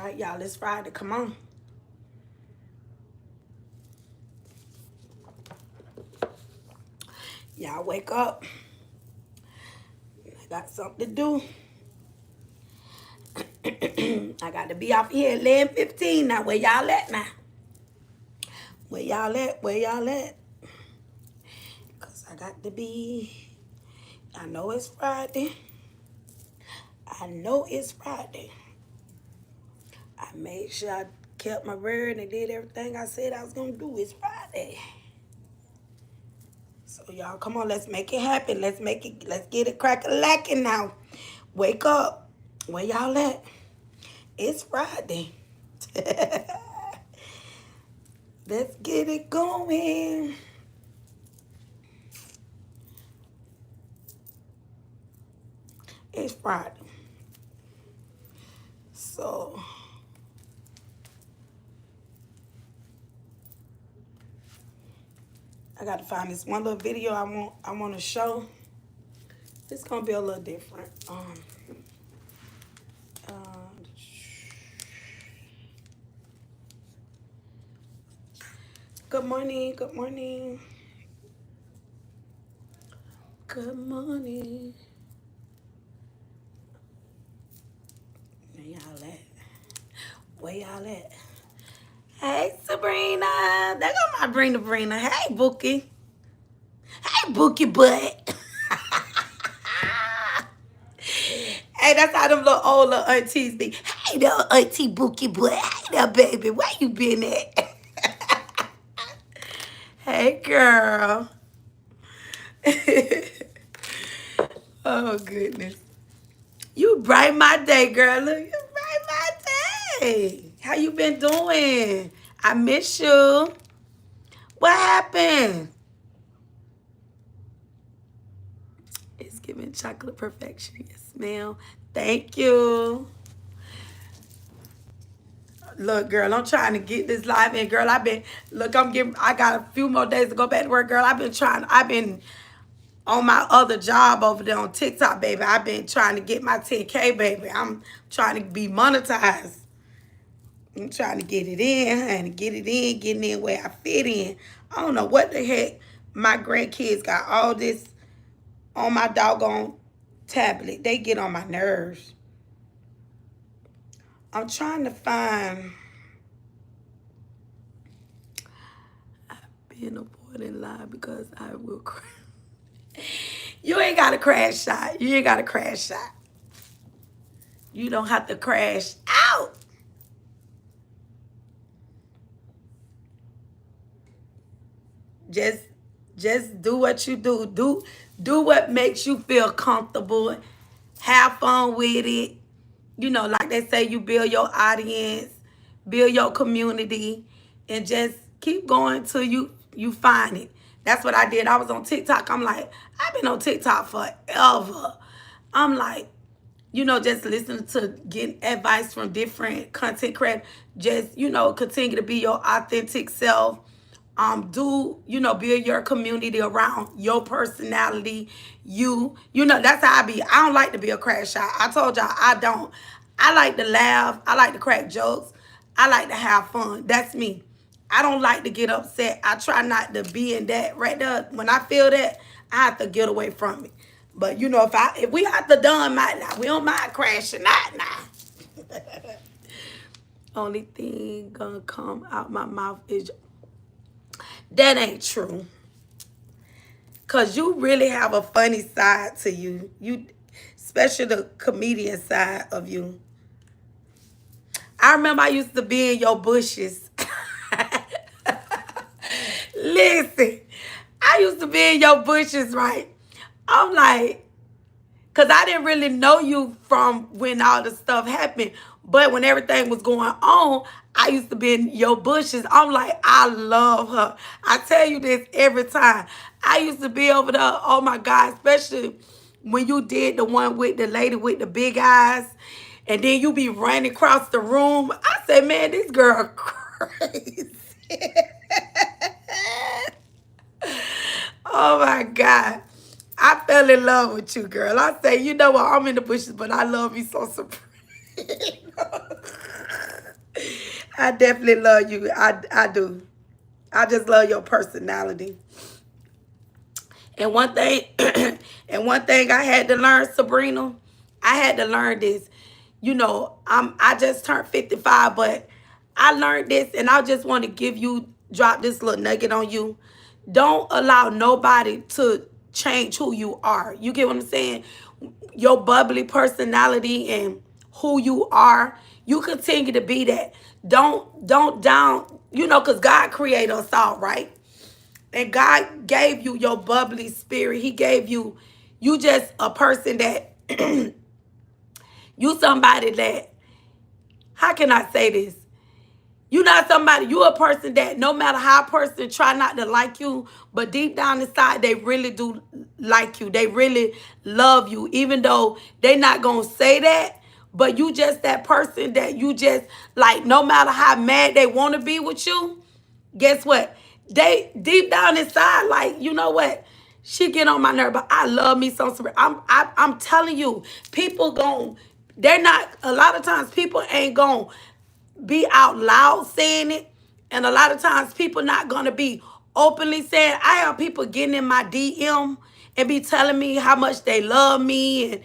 right, y'all. It's Friday. Come on. Y'all wake up. I got something to do. I got to be off here at 11:15 now. Where y'all at now? Where y'all at? Where y'all at? Because I got to be... I know it's Friday. I know it's Friday. I made sure I kept my word and did everything I said I was going to do. It's Friday. So y'all, come on, let's make it happen. Let's get it crack-a-lacking now. Wake up. Where y'all at? It's Friday. Let's get it going. It's Friday. So I got to find this one little video I want to show. It's going to be a little different. Good morning. Good morning. Good morning. Where y'all at? Where y'all at? Hey, Sabrina. There go my Brina. Hey, Bookie. Hey, Bookie butt. Hey, that's how them little old little aunties be. Hey, there, auntie Bookie butt. Hey, there, baby. Where you been at? Hey, girl. Oh, goodness. You bright my day, girl. Look, you bright my day. How you been doing? I miss you. What happened? It's giving chocolate perfection. Yes, ma'am. Thank you. Look, girl, I'm trying to get this live in, girl. I got a few more days to go back to work, girl. I've been on my other job over there on TikTok, baby. I've been trying to get my 10K, baby. I'm trying to be monetized. I'm trying to get it in, and getting in where I fit in. I don't know what the heck my grandkids got all this on my doggone tablet. They get on my nerves. I'm trying to find... I've been avoiding live because I will crash. You ain't got to crash out. You ain't got to crash out. You don't have to crash out. Just do what you do. Do what makes you feel comfortable. Have fun with it. You know, like they say, you build your audience, build your community, and just keep going till you find it. That's what I did. I was on TikTok. I'm like, I've been on TikTok forever. I'm like, you know, just listening to getting advice from different content creators. Just, you know, continue to be your authentic self. Build your community around your personality. You know, that's how I be. I don't like to be a crash out. I told y'all I don't. I like to laugh. I like to crack jokes. I like to have fun. That's me. I don't like to get upset. I try not to be in that right there. When I feel that, I have to get away from it. But you know, if we have to done right now, we don't mind crashing out now. Only thing gonna come out my mouth is... That ain't true. Cause you really have a funny side to you. Especially the comedian side of you. I remember I used to be in your bushes. Listen, I used to be in your bushes, right? I'm like, cause I didn't really know you from when all the stuff happened. But when everything was going on, I used to be in your bushes. I'm like, I love her. I tell you this every time. I used to be over there, oh my God, especially when you did the one with the lady with the big eyes. And then you be running across the room. I said, man, this girl crazy. Oh my God. I fell in love with you, girl. I say, you know what? I'm in the bushes, but I love you so supreme. I definitely love you. I do. I just love your personality. And one thing, and one thing I had to learn, Sabrina, I had to learn this. I just turned 55, but I learned this, and I just want to drop this little nugget on you. Don't allow nobody to change who you are. You get what I'm saying? Your bubbly personality and who you are, you continue to be that. Don't down, because God created us all, right? And God gave you your bubbly spirit. He gave you just a person that, you somebody that, how can I say this? You a person that no matter how a person try not to like you, but deep down inside, they really do like you. They really love you, even though they not going to say that. But you just that person that you just, like, no matter how mad they want to be with you, guess what? They deep down inside, like, you know what? She get on my nerve, but I love me some. I'm telling you, they're not, a lot of times people ain't going be out loud saying it, and a lot of times people not gonna be openly saying. I have people getting in my DM and be telling me how much they love me and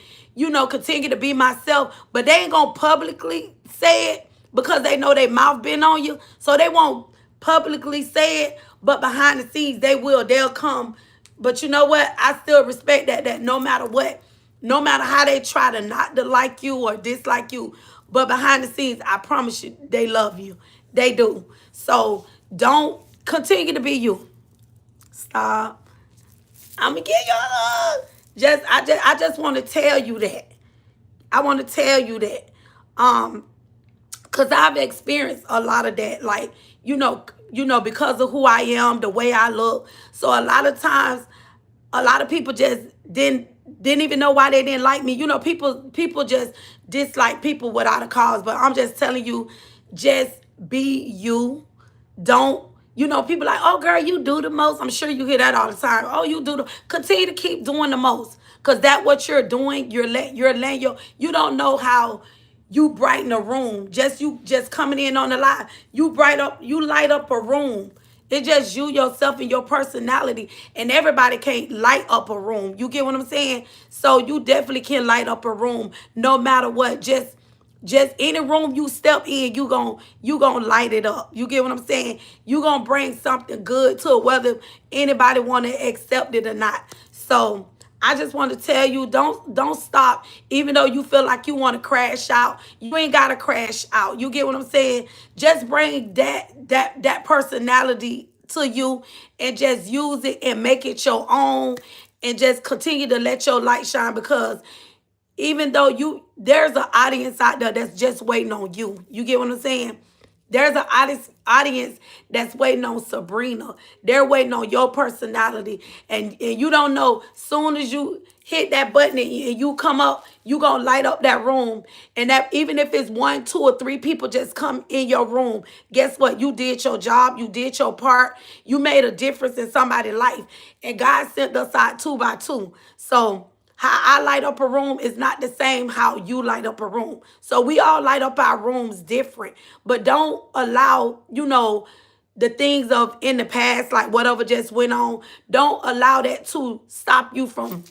continue to be myself, but they ain't gonna publicly say it because they know their mouth been on you, so they won't publicly say it, but behind the scenes they'll come. But you know what? I still respect that no matter what, no matter how they try to not to like you or dislike you, but behind the scenes, I promise you, they love you. They do. So don't continue to be you. Stop. I'm gonna get y'all. I just want to tell you that. I want to tell you that. Cause I've experienced a lot of that. Like, because of who I am, the way I look. So a lot of times, a lot of people just didn't even know why they didn't like me. People just dislike people without a cause. But I'm just telling you, just be you. Don't, people like, oh girl, you do the most. I'm sure you hear that all the time. Oh, you do the continue to keep doing the most. Cause that what you're doing, you're letting you don't know how you brighten a room. You just coming in on the live. You light up a room. It's just you, yourself, and your personality. And everybody can't light up a room. You get what I'm saying? So you definitely can light up a room no matter what. Just any room you step in, you gonna light it up. You get what I'm saying? You gonna bring something good to it, whether anybody wanna accept it or not. So I just want to tell you, don't stop. Even though you feel like you want to crash out, you ain't gotta crash out. You get what I'm saying? Just bring that personality to you and just use it and make it your own and just continue to let your light shine, because even though there's an audience out there that's just waiting on you. You get what I'm saying? There's an audience that's waiting on Sabrina. They're waiting on your personality. And you don't know, soon as you hit that button and you come up, you going to light up that room. And that even if it's 1, 2, or 3 people just come in your room, guess what? You did your job. You did your part. You made a difference in somebody's life. And God sent us out 2 by 2. So how I light up a room is not the same how you light up a room. So we all light up our rooms different. But don't allow, the things of in the past, like whatever just went on, don't allow that to stop you from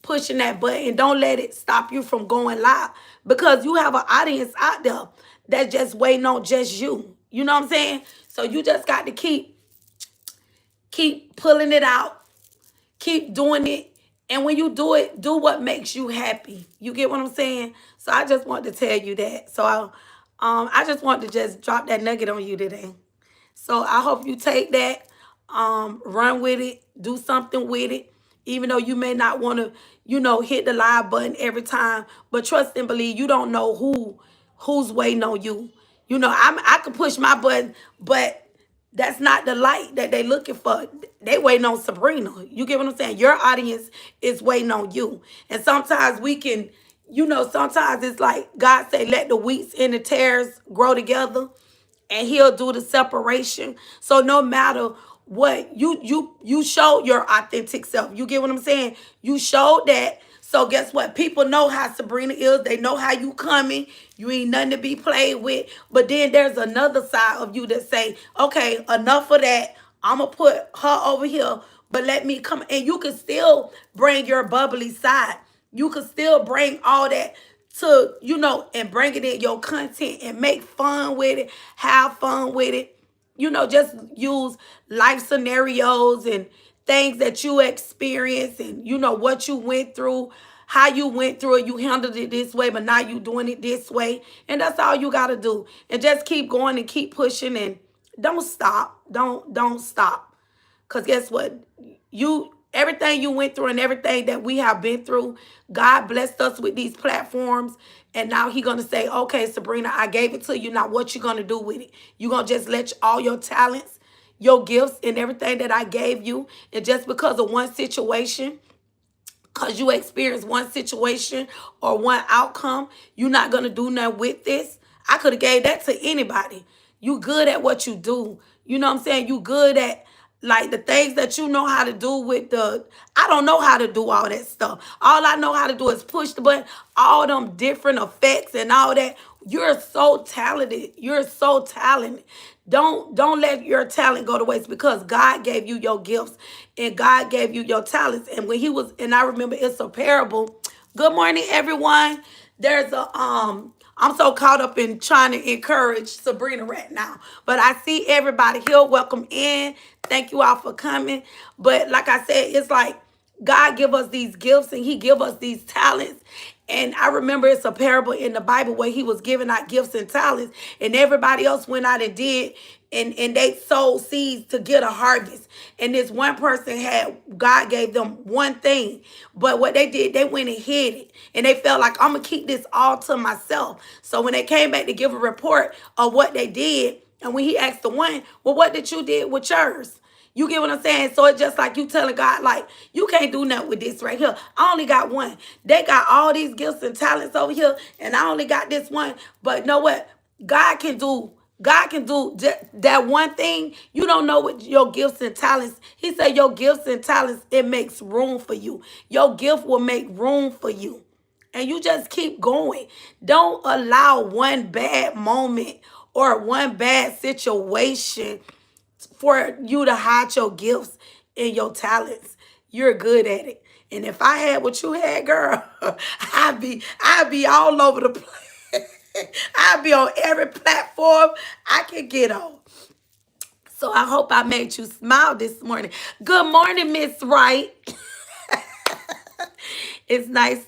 pushing that button. Don't let it stop you from going live, because you have an audience out there that's just waiting on just you. You know what I'm saying? So you just got to keep pulling it out. Keep doing it. And when you do it, do what makes you happy. You get what I'm saying? So I just want to tell you that. So I just want to just drop that nugget on you today. So I hope you take that, run with it, do something with it. Even though you may not want to, hit the live button every time. But trust and believe, you don't know who's waiting on you. I can push my button, but that's not the light that they looking for. They waiting on Sabrina. You get what I'm saying? Your audience is waiting on you. And sometimes we can, sometimes it's like God say, let the wheats and the tares grow together, and he'll do the separation. So no matter what, you showed your authentic self. You get what I'm saying? You showed that. So guess what? People know how Sabrina is. They know how you coming. You ain't nothing to be played with. But then there's another side of you that say, okay, enough of that. I'm going to put her over here, but let me come. And you can still bring your bubbly side. You can still bring all that to, and bring it in your content and make fun with it, have fun with it. Just use life scenarios and things that you experienced and what you went through, how you went through it. You handled it this way, but now you doing it this way. And that's all you got to do. And just keep going and keep pushing and don't stop. Don't stop. Because guess what? Everything you went through and everything that we have been through, God blessed us with these platforms. And now He's going to say, okay, Sabrina, I gave it to you. Now what you going to do with it? You going to just let all your talents, your gifts, and everything that I gave you, and just because of one situation, because you experienced one situation or one outcome, you're not going to do nothing with this? I could have gave that to anybody. You good at what you do. You know what I'm saying? You good at like the things that you know how to do with I don't know how to do all that stuff. All I know how to do is push the button, all them different effects and all that. You're so talented. You're so talented. Don't let your talent go to waste, because God gave you your gifts and God gave you your talents. And and I remember it's a parable. Good morning, everyone. There's I'm so caught up in trying to encourage Sabrina right now. But I see everybody here. Welcome in. Thank you all for coming. But like I said, it's like God give us these gifts and He give us these talents. And I remember it's a parable in the Bible where He was giving out gifts and talents, and everybody else went out and did, and they sowed seeds to get a harvest. And this one person God gave them one thing, but what they did, they went and hid it. And they felt like, I'm going to keep this all to myself. So when they came back to give a report of what they did, and when He asked the one, well, what did you did with yours? You get what I'm saying? So it's just like you telling God, like, you can't do nothing with this right here. I only got one. They got all these gifts and talents over here, and I only got this one. But you know what? God can do that one thing. You don't know what your gifts and talents. He said your gifts and talents, it makes room for you. Your gift will make room for you. And you just keep going. Don't allow one bad moment or one bad situation for you to hide your gifts and your talents. You're good at it. And if I had what you had, girl, I'd be all over the place. I'd be on every platform I could get on. So I hope I made you smile this morning. Good morning, Miss Wright. It's nice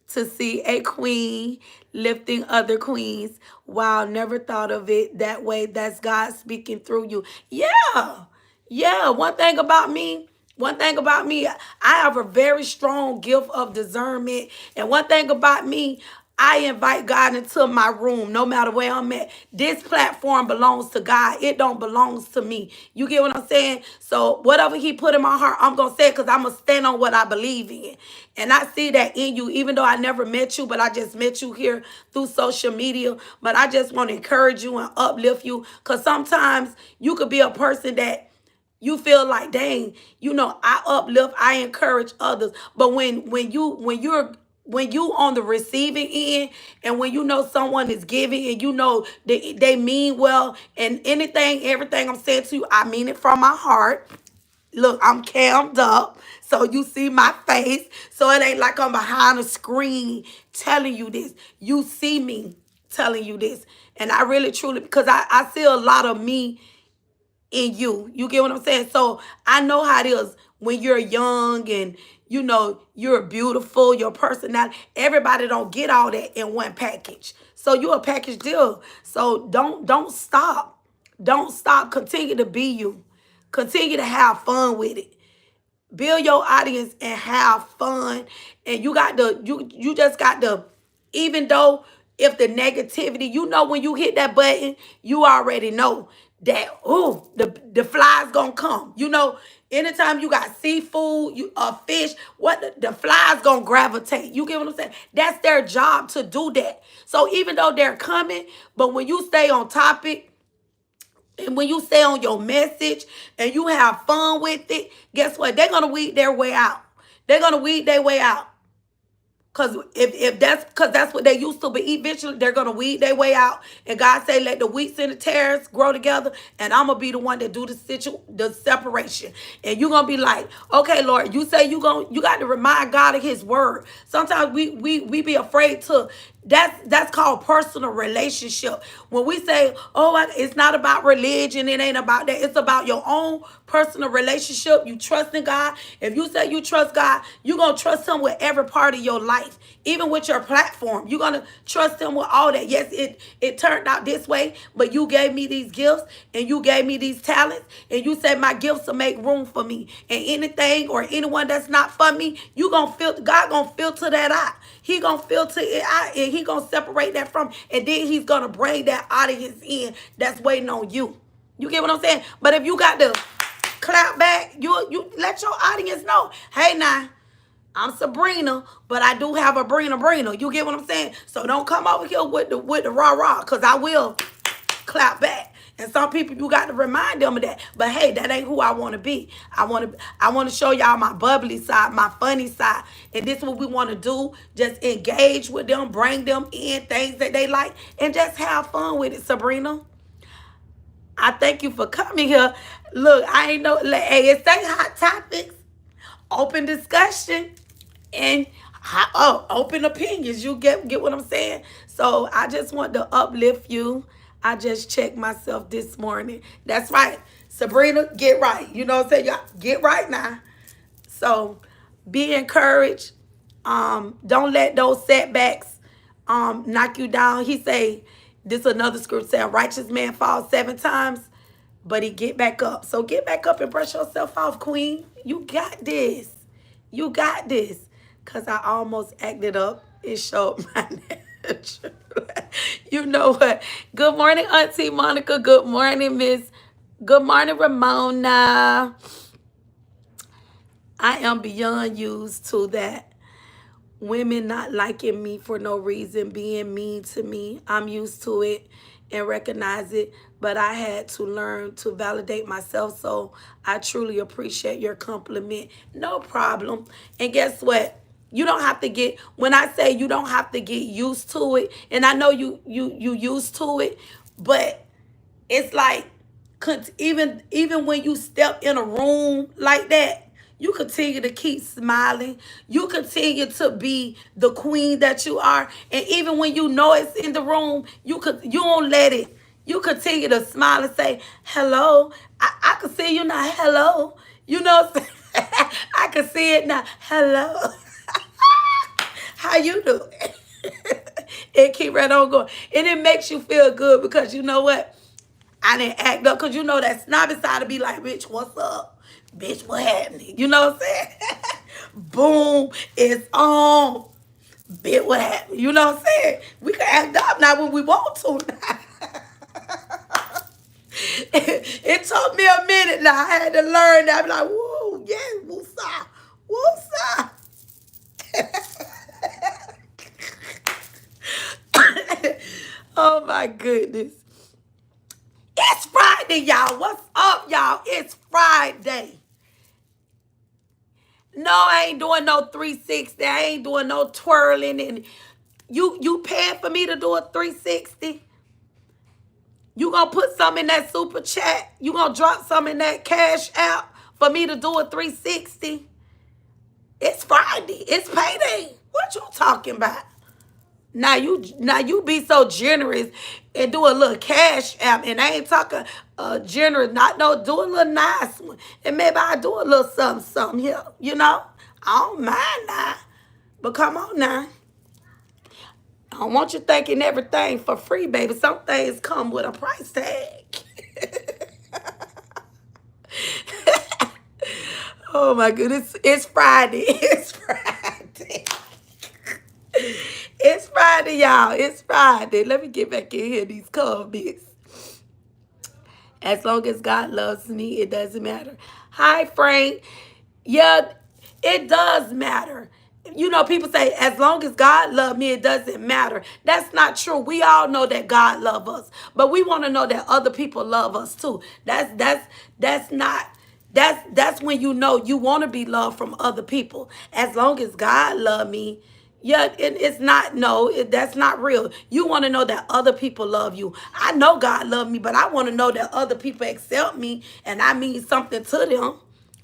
to see a queen lifting other queens. Wow, never thought of it that way. That's God speaking through you. Yeah. Yeah. One thing about me, I have a very strong gift of discernment. And one thing about me, I invite God into my room no matter where I'm at. This platform belongs to God. It don't belong to me. You get what I'm saying? So whatever He put in my heart, I'm going to say it, because I'm going to stand on what I believe in. And I see that in you, even though I never met you, but I just met you here through social media. But I just want to encourage you and uplift you, because sometimes you could be a person that you feel like, dang, I uplift, I encourage others. But when you on the receiving end, and when you know someone is giving, and they mean well, and everything I'm saying to you, I mean it from my heart. Look, I'm cammed up, so you see my face. So it ain't like I'm behind a screen telling you this. You see me telling you this. And I really, truly, because I see a lot of me in you. You get what I'm saying? So I know how it is when you're young and you're beautiful, your personality. Everybody don't get all that in one package. So you're a package deal. So don't stop. Don't stop. Continue to be you. Continue to have fun with it. Build your audience and have fun. And you just got to, even though if the negativity, when you hit that button, you already know that, the fly's gonna come. Anytime you got seafood, fish, the fly's gonna gravitate. You get what I'm saying? That's their job to do that. So even though they're coming, but when you stay on topic, and when you stay on your message and you have fun with it, guess what? They're going to weed their way out. They're going to weed their way out. Cause that's what they used to, but eventually they're gonna weed their way out. And God say, let the wheats and the tares grow together, and I'm gonna be the one that do the separation. And you're gonna be like, okay, Lord, you say you got to remind God of His word. Sometimes we be afraid to. That's called personal relationship. When we say, oh, it's not about religion, it ain't about that. It's about your own personal relationship. You trust in God. If you say you trust God, you're going to trust Him with every part of your life, even with your platform. You're going to trust Him with all that. Yes, it turned out this way, but you gave me these gifts and you gave me these talents, and you said my gifts will make room for me. And anything or anyone that's not for me, God going to filter that out. He gonna filter it out, and He gonna separate that from, and then He's gonna bring that audience in that's waiting on you. You get what I'm saying? But if you got to clap back, you let your audience know, hey now, I'm Sabrina, but I do have a Brina. You get what I'm saying? So don't come over here with the rah-rah, because I will clap back. And some people, you got to remind them of that. But hey, that ain't who I want to be. I want to show y'all my bubbly side, my funny side. And this is what we want to do. Just engage with them, bring them in things that they like, and just have fun with it, Sabrina. I thank you for coming here. Look, I ain't know. Hey, it's hot topics, open discussion, and open opinions. You get what I'm saying? So I just want to uplift you. I just checked myself this morning. That's right. Sabrina, get right. You know what I'm saying? Y'all get right now. So be encouraged. Don't let those setbacks knock you down. He say, this is another scripture saying, righteous man falls 7 times, but he get back up. So get back up and brush yourself off, queen. You got this. You got this. Because I almost acted up and showed my natural. You know what? Good morning, Auntie Monica. Good morning, Miss. Good morning, Ramona. I am beyond used to that. Women not liking me for no reason, being mean to me. I'm used to it and recognize it, but I had to learn to validate myself, so I truly appreciate your compliment. No problem. And guess what? You don't have to get, when I say you don't have to get used to it, and I know you used to it, but it's like, even when you step in a room like that, you continue to keep smiling. You continue to be the queen that you are. And even when you know it's in the room, you don't let it. You continue to smile and say, hello. I can see you now. Hello. You know what I'm saying? I can see it now. Hello. How you doing? And keep right on going. And it makes you feel good because you know what? I didn't act up, because you know that snobby side to be like, bitch, what's up? Bitch, what happening? You know what I'm saying? Boom, it's on. Bitch, what happened? You know what I'm saying? We can act up now when we want to now. It took me a minute now. I had to learn that. I'm like, woo, yeah, woosah, woosah. Oh my goodness. It's Friday, y'all. What's up, y'all? It's Friday. No, I ain't doing no 360. I ain't doing no twirling. And you paying for me to do a 360? You gonna put some in that super chat? You gonna drop some in that cash app for me to do a 360? It's Friday. It's payday. What you talking about? Now you be so generous and do a little cash app, and I ain't talking generous, not no, do a little nice one. And maybe I do a little something here, you know? I don't mind now. But come on now. I don't want you thinking everything for free, baby. Some things come with a price tag. Oh my goodness. It's Friday. It's Friday. It's Friday, y'all. It's Friday. Let me get back in here, these comments. As long as God loves me, it doesn't matter. Hi, Frank. Yeah, it does matter. You know, people say, as long as God loves me, it doesn't matter. That's not true. We all know that God loves us. But we want to know that other people love us too. That's when you know you want to be loved from other people. As long as God loves me, Yeah, it's not, no, that's not real. You want to know that other people love you. I know God love me, but I want to know that other people accept me and I mean something to them.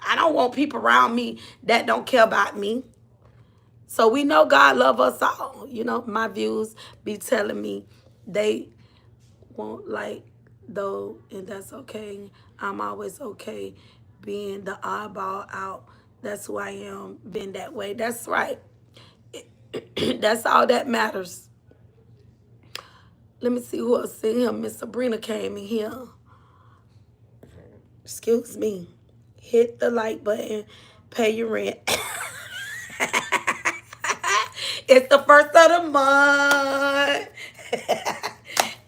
I don't want people around me that don't care about me. So we know God love us all. You know, my views be telling me they won't like though, and that's okay. I'm always okay being the oddball out. That's who I am, being that way. That's right. That's all that matters. Let me see who else in here. Miss Sabrina came in here. Excuse me. Hit the like button. Pay your rent. It's the first of the month.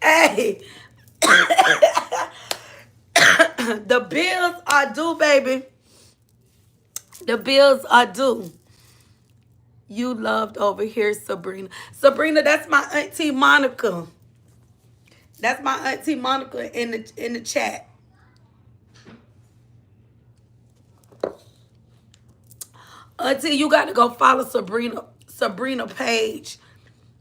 Hey. The bills are due, baby. The bills are due. You loved over here, Sabrina. Sabrina, that's my auntie Monica. That's my auntie Monica in the chat. Auntie, you got to go follow Sabrina page.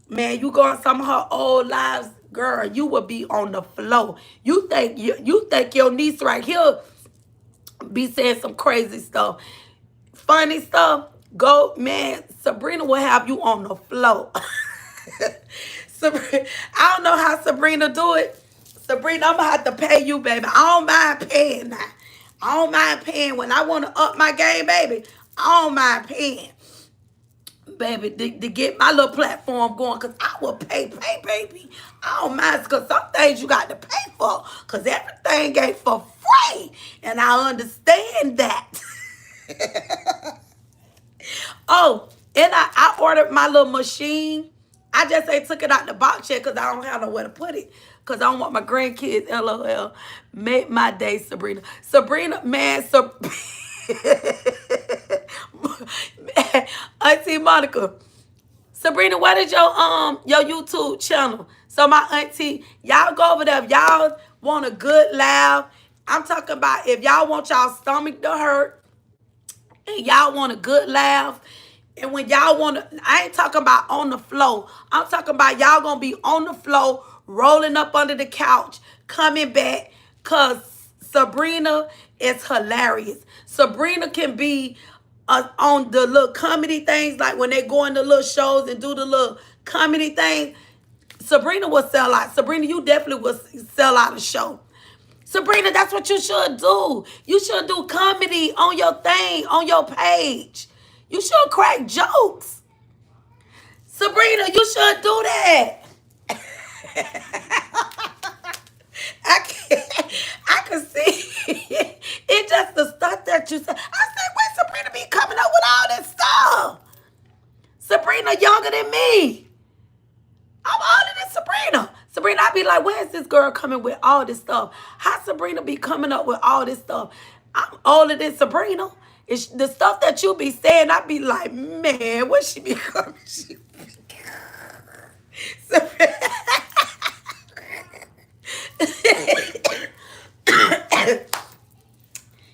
Man, you go on some of her old lives, girl, you will be on the flow. You think your niece right here be saying some crazy stuff, funny stuff. Go, man, Sabrina will have you on the flow. Sabrina, I don't know how Sabrina do it. Sabrina, I'm gonna have to pay you, baby. I don't mind paying now. I don't mind paying when I want to up my game, baby. I don't mind paying, baby, to get my little platform going, because I will pay, baby. I don't mind, because some things you got to pay for, because everything ain't for free, and I understand that. Oh, and I ordered my little machine. I just ain't took it out the box yet because I don't have nowhere to put it. Because I don't want my grandkids, LOL. Make my day, Sabrina. Sabrina, man, Auntie Monica. Sabrina, what is your YouTube channel? So my auntie, y'all go over there. If y'all want a good laugh, I'm talking about if y'all want y'all stomach to hurt and y'all want a good laugh, and when y'all want to, I ain't talking about on the floor. I'm talking about y'all going to be on the floor, rolling up under the couch, coming back, because Sabrina is hilarious. Sabrina can be on the little comedy things, like when they go into little shows and do the little comedy thing. Sabrina will sell out. Sabrina, you definitely will sell out a show. Sabrina, that's what you should do. You should do comedy on your thing, on your page. You should crack jokes. Sabrina, you should do that. I can see it. It's just the stuff that you said. I said, when Sabrina be coming up with all this stuff? Sabrina younger than me. I'm older than Sabrina. Sabrina, I be like, where's this girl coming with all this stuff? How Sabrina be coming up with all this stuff? I'm older than Sabrina. It's the stuff that you be saying, I be like, man, what she be coming?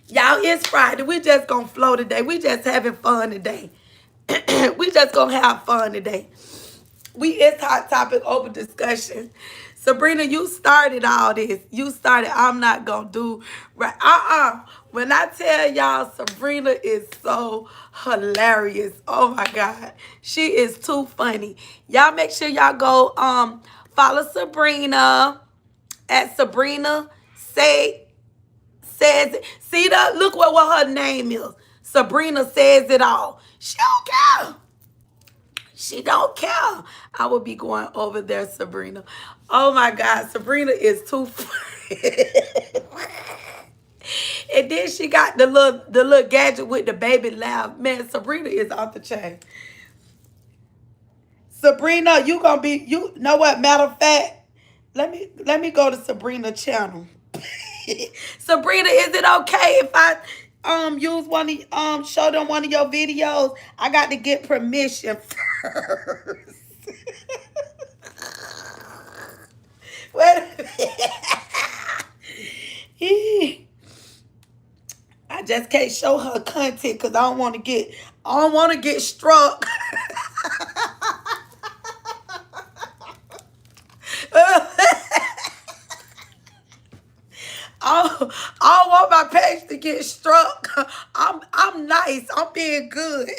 Y'all, it's Friday. We just gonna flow today. We just having fun today. We just gonna have fun today. It's hot topic open discussion. Sabrina, you started all this. You started. I'm not gonna do right. When I tell y'all, Sabrina is so hilarious. Oh my God, she is too funny. Y'all make sure y'all go follow Sabrina at Sabrina says it. See that? Look what her name is. Sabrina says it all. She don't care. She don't care. I will be going over there, Sabrina. Oh my God, Sabrina is too funny. And then she got the little gadget with the baby laugh. Man, Sabrina is off the chain. Sabrina, you gonna be, you know what? Matter of fact, let me go to Sabrina channel. Sabrina, is it okay if I use one of show them one of your videos? I got to get permission first. Wait a minute. I just can't show her content because I don't want to get struck. I don't want my page to get struck. I'm nice. I'm being good.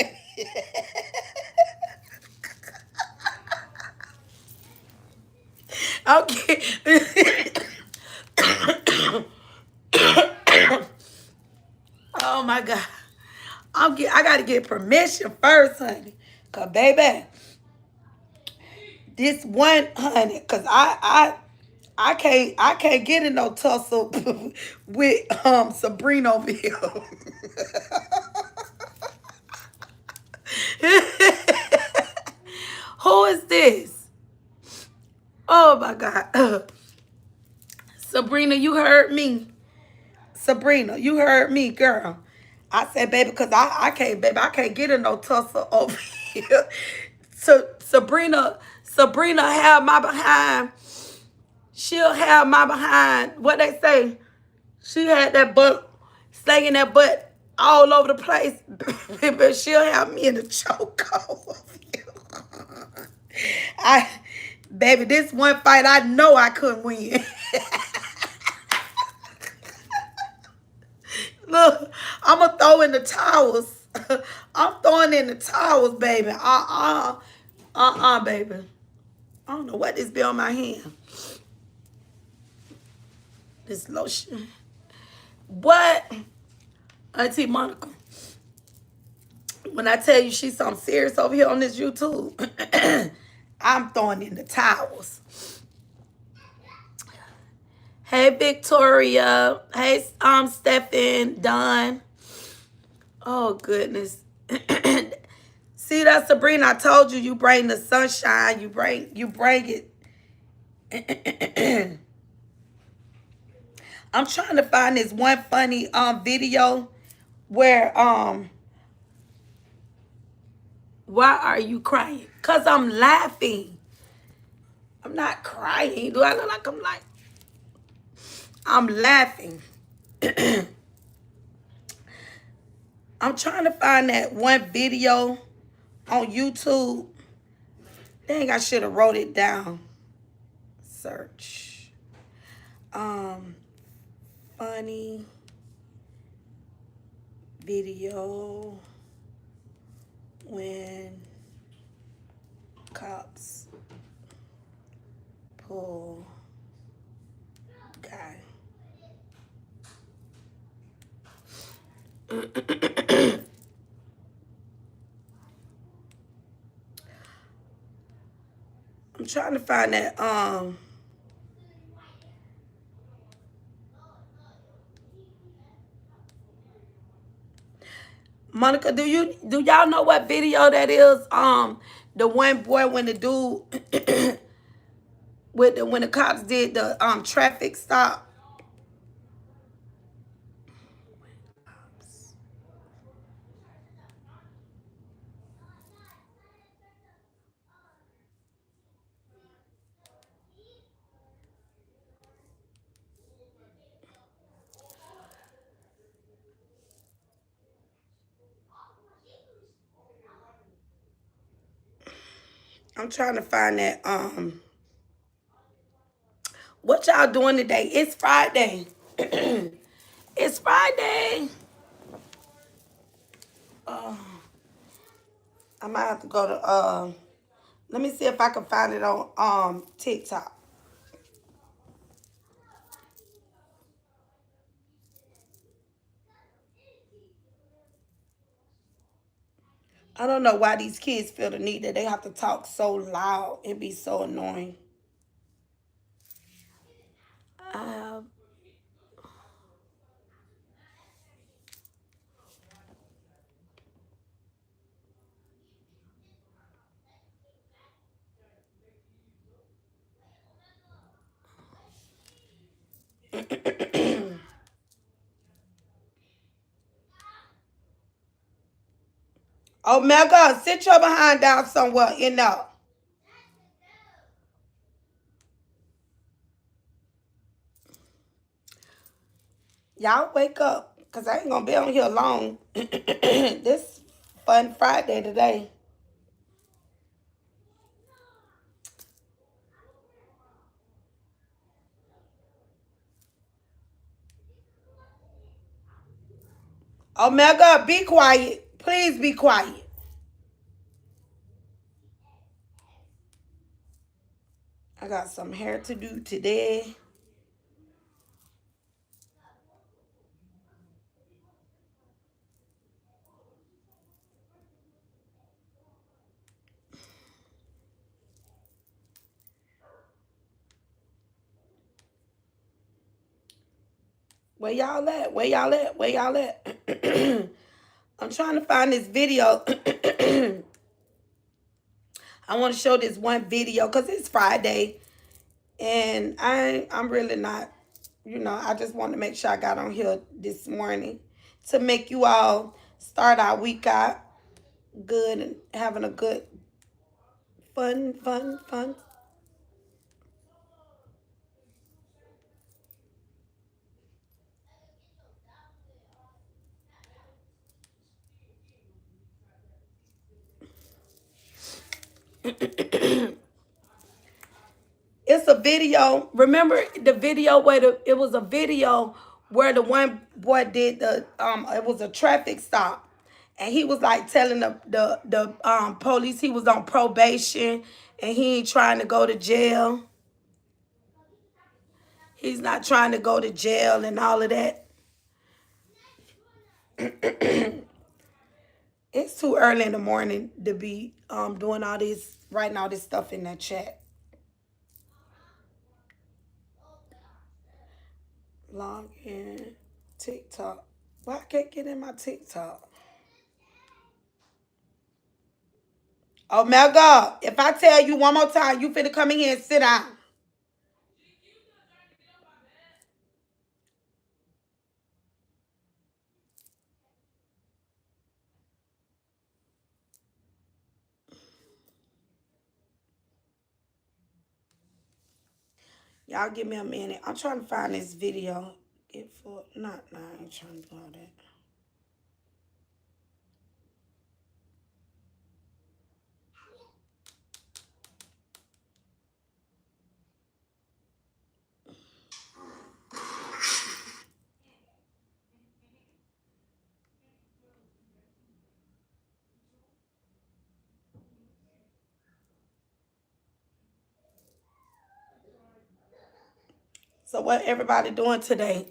Okay. Oh my God. I gotta get permission first, honey. Cause baby, this one, honey, cause I can't get in no tussle with Sabrina over here. Who is this? Oh my God. Sabrina, you heard me. Sabrina, you heard me, girl. I said, baby, because I can't, baby, I can't get in no tussle over here. So Sabrina have my behind. She'll have my behind. What they say? She had that butt, slanging that butt all over the place. But she'll have me in the chokehold. Baby, this one fight I know I couldn't win. Look, I'm going to throw in the towels. I'm throwing in the towels, baby. Baby. I don't know what this be on my hand. This lotion. What? Auntie Monica. When I tell you she's something serious over here on this YouTube, I'm throwing in the towels. Hey, Victoria. Hey, Stephen, Don. Oh, goodness. See that, Sabrina? I told you, you bring the sunshine. You bring it. I'm trying to find this one funny video where why are you crying? Cause I'm laughing. I'm not crying. Do I look like I'm laughing? I'm trying to find that one video on YouTube. Dang, I should have wrote it down. Search. Funny video when cops pull guy. I'm trying to find that Monica, do y'all know what video that is? The one boy when the dude when the cops did the traffic stop. I'm trying to find that what y'all doing today? It's Friday. It's Friday. I might have to go to let me see if I can find it on TikTok. I don't know why these kids feel the need that they have to talk so loud and be so annoying. Uh, Omega, sit your behind down somewhere in there. Y'all wake up, because I ain't going to be on here long. This fun Friday today. Omega, be quiet. Please be quiet. I got some hair to do today. Where y'all at? Where y'all at? Where y'all at? I'm trying to find this video. I want to show this one video because it's Friday. And I'm really not, I just want to make sure I got on here this morning to make you all start our week out good and having a good, fun. It's a video. Remember the video where it was a video where the one boy did it was a traffic stop. And he was like telling the police he was on probation and he ain't trying to go to jail. He's not trying to go to jail and all of that. It's too early in the morning to be doing all this, writing all this stuff in that chat. Log in TikTok. Why I can't get in my TikTok? Oh my God. If I tell you one more time, you finna come in here and sit down. Y'all give me a minute. I'm trying to find this video. Get for not no, I ain't trying to do all that. So what everybody doing today?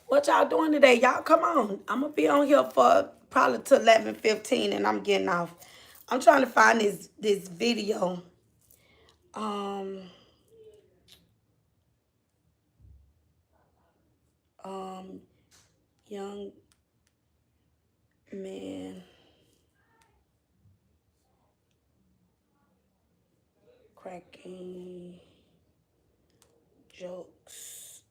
What y'all doing today? Y'all come on. I'm gonna be on here for probably till 11:15 and I'm getting off. I'm trying to find this video. Um um young man cracking jokes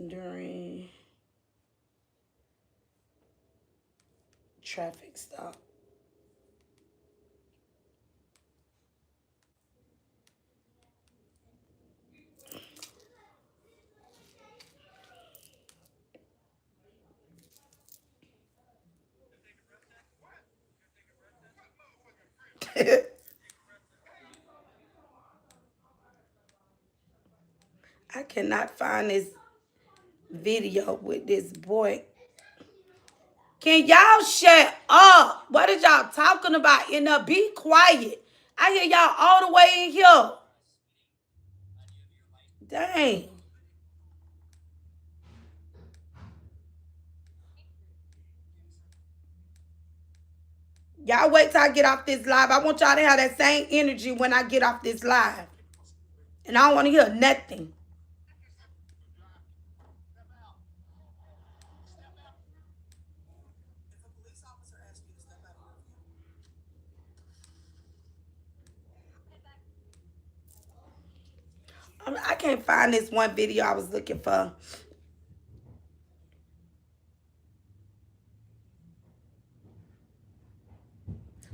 during traffic stop. I cannot find this video with this boy. Can y'all shut up? What is y'all talking about in there? Be quiet. I hear y'all all the way in here. Dang. Y'all wait till I get off this live. I want y'all to have that same energy when I get off this live. And I don't want to hear nothing. I can't find this one video I was looking for.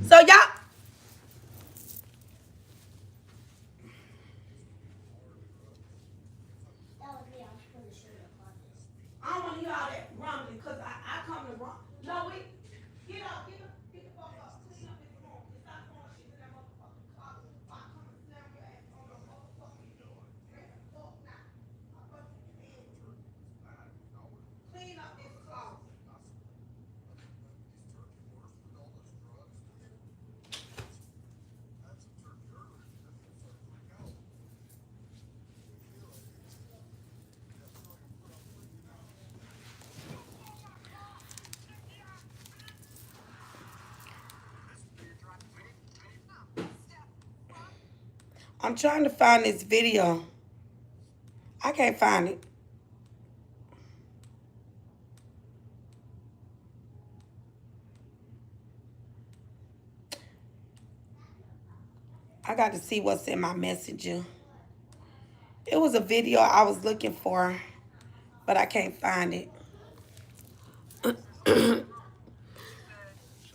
So y'all, I don't want to hear all that rumbling because I come to run. No, we get up, get the fuck up, clean up this room, and stop throwing shit in that motherfucking closet. I come and slam your ass on the motherfucking door. Get the fuck now. I'm trying to find this video. I can't find it. I got to see what's in my messenger. It was a video I was looking for, but I can't find it.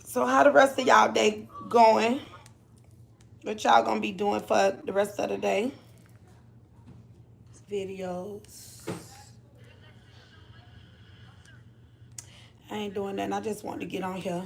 So how the rest of y'all day going? What y'all gonna be doing for the rest of the day? Videos. I ain't doing that. I just want to get on here.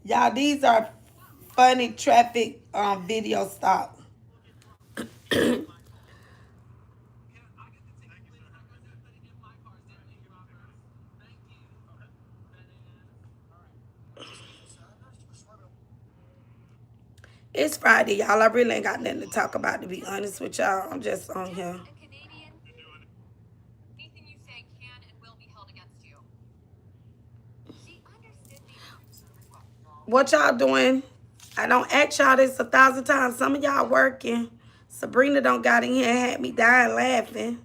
Y'all, these are funny traffic video stops. It's Friday, y'all. I really ain't got nothing to talk about, to be honest with y'all. I'm just on here. What y'all doing? I don't ask y'all this 1,000 times. Some of y'all working. Sabrina don't got in here and had me dying laughing.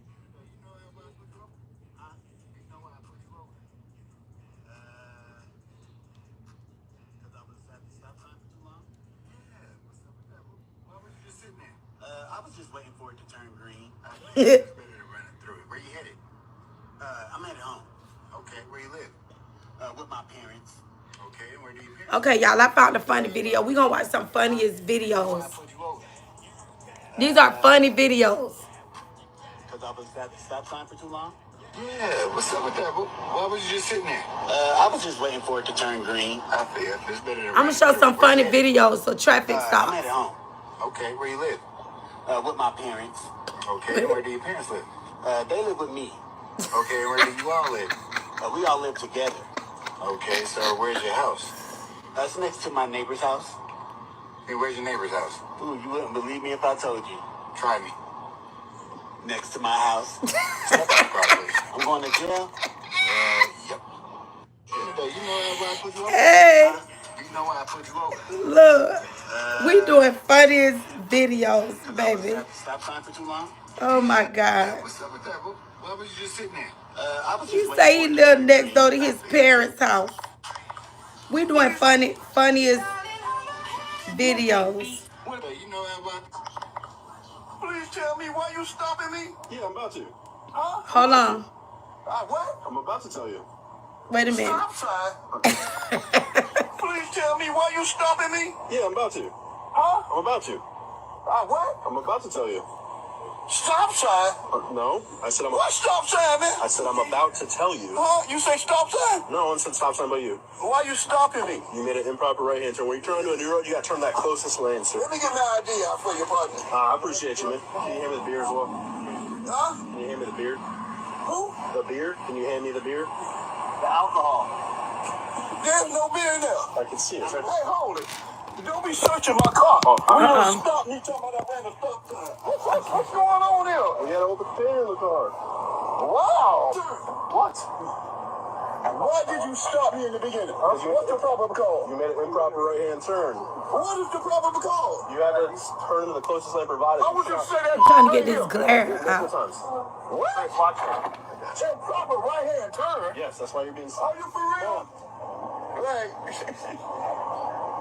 I was just waiting for it to turn green. Where you headed? I'm at home. Okay, where you live? With my parents. Okay, where do you parents? Okay, y'all, I found a funny video. We gonna watch some funniest videos. These are funny videos. Because I was at the stop sign for too long? Yeah, what's up with that? Why was you just sitting there? I was just waiting for it to turn green. I feel it's better than I'm gonna show some funny videos so traffic stops. I'm at home. Okay, where you live? With my parents. Okay, where do your parents live? They live with me. Okay, where do you all live? We all live together. Okay, so where's your house? It's next to my neighbor's house. Hey, where's your neighbor's house? Ooh, you wouldn't believe me if I told you. Try me. Next to my house. Step out properly. I'm going to jail? Yep. You know why I put you over? Hey. You know why I put you over? Look. We doing funniest videos, baby. Stop sign for too long? Oh my God. What's up with that? Why was you just sitting there? You say he lived next door to his parents' house. We doing funniest videos. You know why? Please tell me why you stopping me? Yeah, I'm about to. Huh? Hold on. What? I'm about to tell you. Wait a minute. Stop sign. Please tell me why you stopping me? Yeah, I'm about to. Huh? I'm about to. What? I'm about to tell you. Stop sign? No, I said I'm. What stop sign, man? I said I'm about to tell you. Huh? You say stop sign? No one said stop sign but you. Why you stopping me? You made an improper right hand turn. When you turn onto a new road, you got to turn that closest lane, sir. Let me get my ID out for you, partner. I appreciate you, man. Can you hand me the beer as well? Huh? Can you hand me the beer? Who? The beer? Can you hand me the beer? The alcohol. There's no beer in there. I can see it. Right? Hey, hold it. Don't be searching my car. Oh, stop me talking about that random stop sign. What's going on here? We got an open container in the car. Wow. What? Why did you stop me in the beginning? What's the proper call? You made an improper right-hand turn. What is the proper call? You had to turn to the closest lane provided. I was just saying that. I'm trying to get this glare out. What? Improper right-hand turn? Yes, that's why you're being stopped. Are you for real? Right.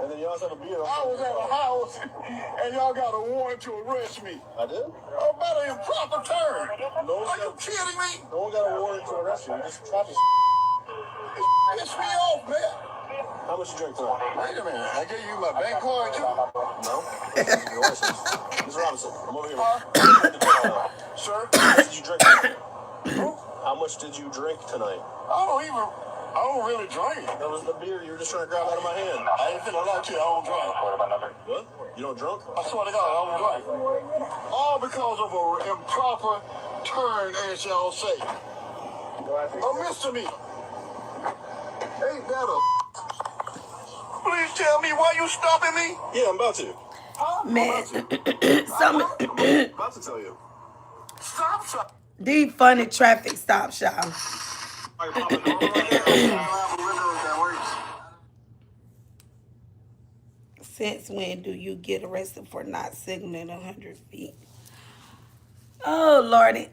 And then you also have a beer. I was at a house, and y'all got a warrant to arrest me. I did? About an improper turn. Are you kidding me? No one got a warrant to arrest you. You just tried to piss me off, man. How much you drink tonight? Wait a minute. I gave you my bank card, too? No. This is your license. Mr. Robinson, come over here. Sir, how much did you drink tonight? How much did you drink tonight? I don't really drink. That was the beer you were just trying to grab out of my hand. I ain't finna lie to you. I don't drink. What? You don't drunk? I swear to God, I don't drink. All because of an improper turn, as y'all say. A misdemeanor. Ain't that a... Please tell me why you stopping me? Yeah, I'm about to. Man, I'm about to tell you. Stop. these funny traffic stops, y'all. Since when do you get arrested for not signaling 100 feet? Oh, Lordy.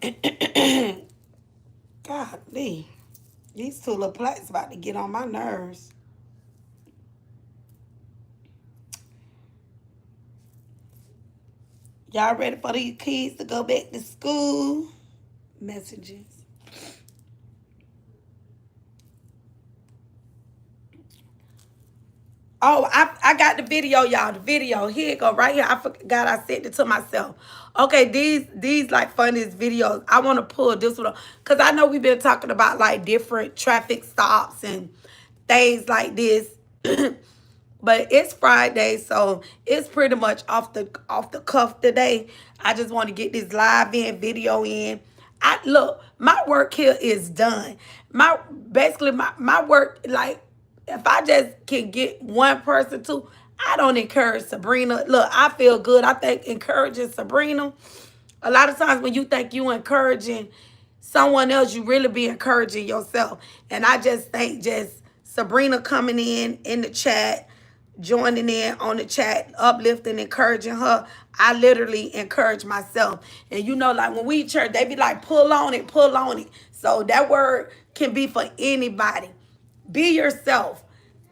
Golly. These two little plaques about to get on my nerves. Y'all ready for these kids to go back to school? Messages. Oh, I got the video, y'all. The video. Here it go, right here. I forgot I sent it to myself. Okay, these like funniest videos. I want to pull this one up because I know we've been talking about like different traffic stops and things like this. But it's Friday, so it's pretty much off the cuff today. I just want to get this live in, video in. Look, my work here is done. Basically my work, like, if I just can get one person to, I don't encourage Sabrina. Look, I feel good. I think encouraging Sabrina, a lot of times when you think you encouraging someone else, you really be encouraging yourself. And I just think just Sabrina coming in the chat, joining in on the chat, uplifting, encouraging her, I literally encourage myself. And you know, like when we church, they be like, pull on it, pull on it. So that word can be for anybody. Be yourself.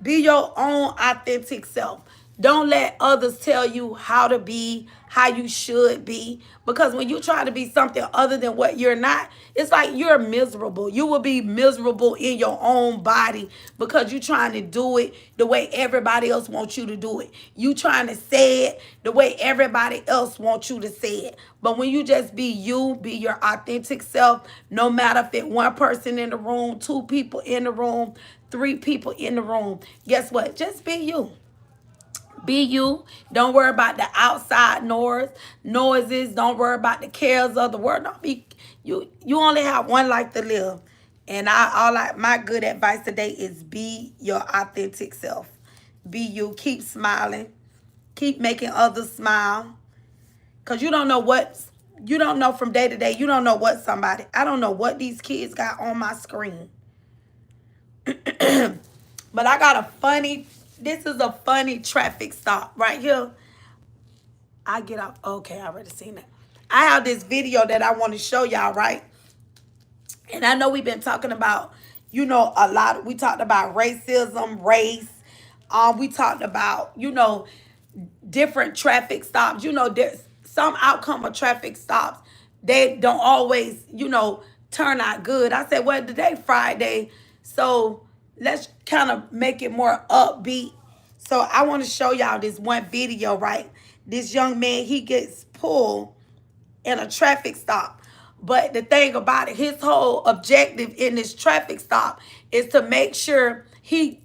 Be your own authentic self. Don't let others tell you how to be, how you should be. Because when you try to be something other than what you're not, it's like you're miserable. You will be miserable in your own body because you're trying to do it the way everybody else wants you to do it. You trying to say it the way everybody else wants you to say it. But when you just be you, be your authentic self, no matter if it's one person in the room, two people in the room, three people in the room, guess what? Just be you. Be you. Don't worry about the outside noises. Don't worry about the cares of the world. Don't be you. You only have one life to live. And my good advice today is be your authentic self. Be you. Keep smiling. Keep making others smile. Because you don't know from day to day. You don't know what I don't know what these kids got on my screen. But I got this is a funny traffic stop right here. I get off. Okay, I already seen that. I have this video that I want to show y'all, right? And I know we've been talking about, a lot. We talked about racism, race. We talked about, different traffic stops. There's some outcome of traffic stops. They don't always, turn out good. I said, well, today Friday, so let's kind of make it more upbeat. So I want to show y'all this one video, right? This young man, he gets pulled in a traffic stop. But the thing about it, his whole objective in this traffic stop is to make sure he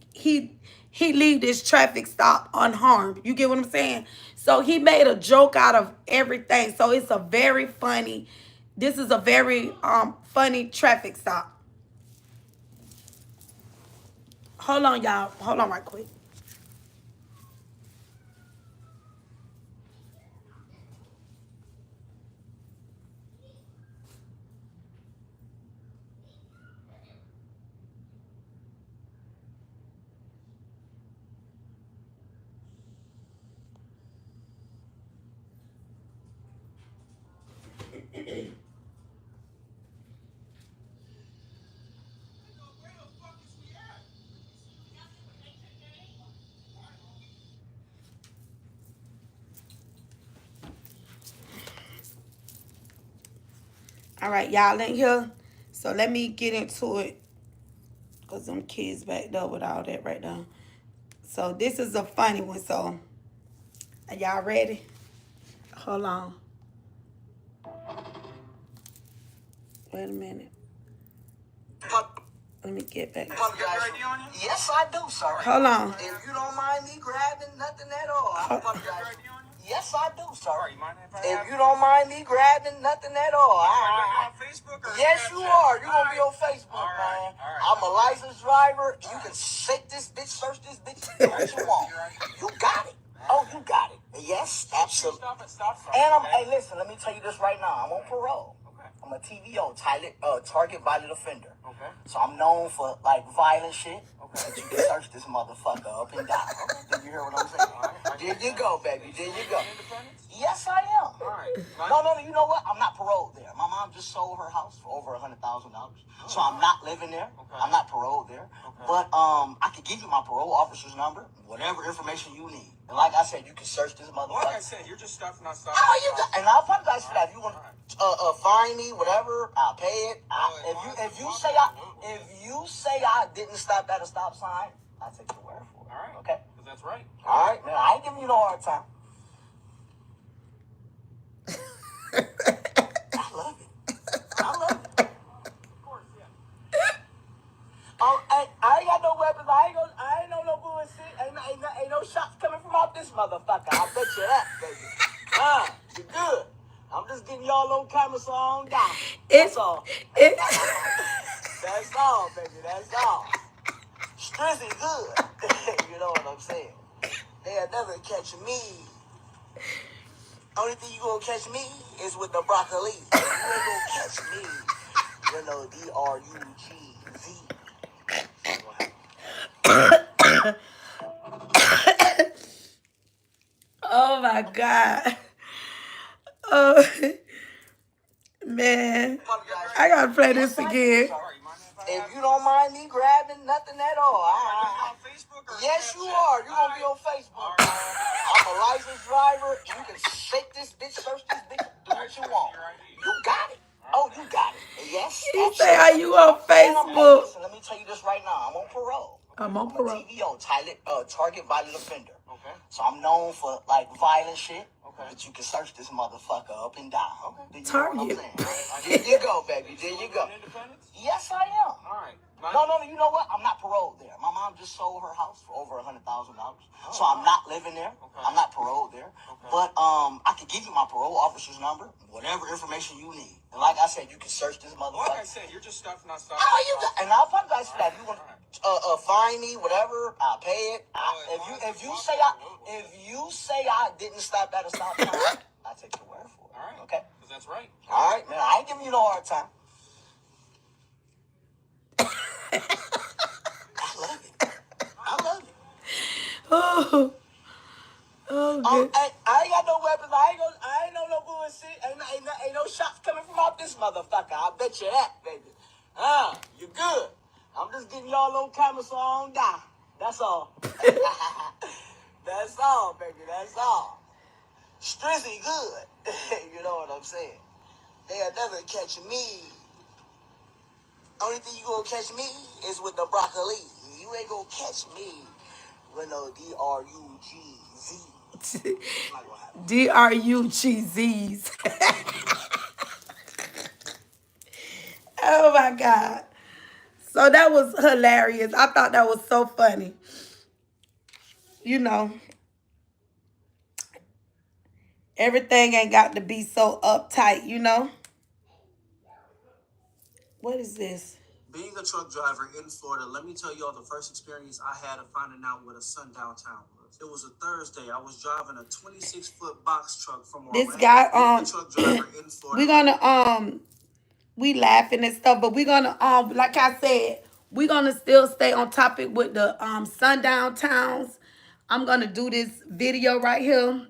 leave this traffic stop unharmed. You get what I'm saying? So he made a joke out of everything. So it's this is a very funny traffic stop. Hold on, y'all. Hold on right quick. All right, y'all in here. So let me get into it. Because them kids backed up with all that right now. So this is a funny one. So are y'all ready? Hold on. Wait a minute. Let me get back. Yes, I do, sir. Hold on. If you don't mind me grabbing nothing at all, I apologize. Yes, I do, sir. If you don't mind me grabbing nothing at all, yes, you are. You're gonna be on Facebook, man. I'm a licensed driver. You can shake this bitch, search this bitch, do what you want. You got it. Oh, you got it. Yes, absolutely. And hey, listen. Let me tell you this right now. I'm on parole. I'm a TVO, target violent offender. Okay. So I'm known for like violent shit. Okay. But you can search this motherfucker up and down. Okay. Did you hear what I'm saying? There you go, baby. There you go. Yes, I am. All right. No. You know what? I'm not paroled there. My mom just sold her house for over $100,000. So I'm not living there. Okay. I'm not paroled there. Okay. But I can give you my parole officer's number, whatever information you need. And like I said, you can search this motherfucker. Like I said, you're just stuffing us stuff. Oh, you got, and I apologize for that. If you want fine me, whatever, I'll pay it. If you say I didn't stop at a stop sign, I'll take your word for it. All right. Okay. Because that's right. All right, man. I ain't giving you no hard time. I love it. Of course, yeah. Oh, I ain't got no weapons. I ain't no bullshit. Ain't no shots coming from off this motherfucker. I bet you that, baby. You good. I'm just getting y'all on camera so I don't die. That's all. That's all, baby. That's all. Strizzy good. You know what I'm saying? They'll never catch me. Only thing you gonna catch me is with the broccoli. You ain't gonna catch me. You know, DRUGZ. Oh my God. Oh man. I gotta play this again. If you don't mind me grabbing nothing at all, yes, you are. You're gonna be on Facebook. I'm a licensed driver. You can shake this bitch, search this bitch, do what you want. You got it. Oh, you got it. Yes. He say, "Are you on Facebook?" Listen, let me tell you this right now. I'm on parole. I'm on parole. I'm a TVO, target violent offender. Okay. So I'm known for like violent shit. Okay. But you can search this motherfucker up and down. Okay. Target. There you go, baby. There you go. Yes, I am. All right. No. You know what? I'm not paroled there. My mom just sold her house for over $100,000. So I'm not living there. Okay. I'm not paroled there. Okay. But I can give you my parole officer's number, whatever information you need. And like I said, you can search this motherfucker. Like I said, you're just stuffing us stuff. Oh, you got, and I apologize for that. If you want fine me, whatever, I'll pay it. If you say I didn't stop at a stop sign, I'll take your word for it. All right. Okay. Because that's right. All right, man. I ain't giving you no hard time. I love it. Oh, good. I ain't got no weapons. I ain't no bullshit. Ain't no shots coming from off this motherfucker. I bet you that, baby. You good. I'm just getting y'all on camera so I don't die. That's all. That's all, baby. That's all. Strizzy good. You know what I'm saying? They'll never catch me. Only thing you gonna catch me is with the broccoli. You ain't gonna catch me with no DRUGZ. DRUGZs. Oh my God. So that was hilarious. I thought that was so funny. You know, everything ain't got to be so uptight, you know? What is this? Being a truck driver in Florida, let me tell y'all the first experience I had of finding out what a sundown town was. It was a Thursday. I was driving a 26-foot box truck from Orlando. This guy, being a truck driver in Florida. We're gonna we laughing and stuff, but we're gonna like I said, we're gonna still stay on topic with the sundown towns. I'm gonna do this video right here.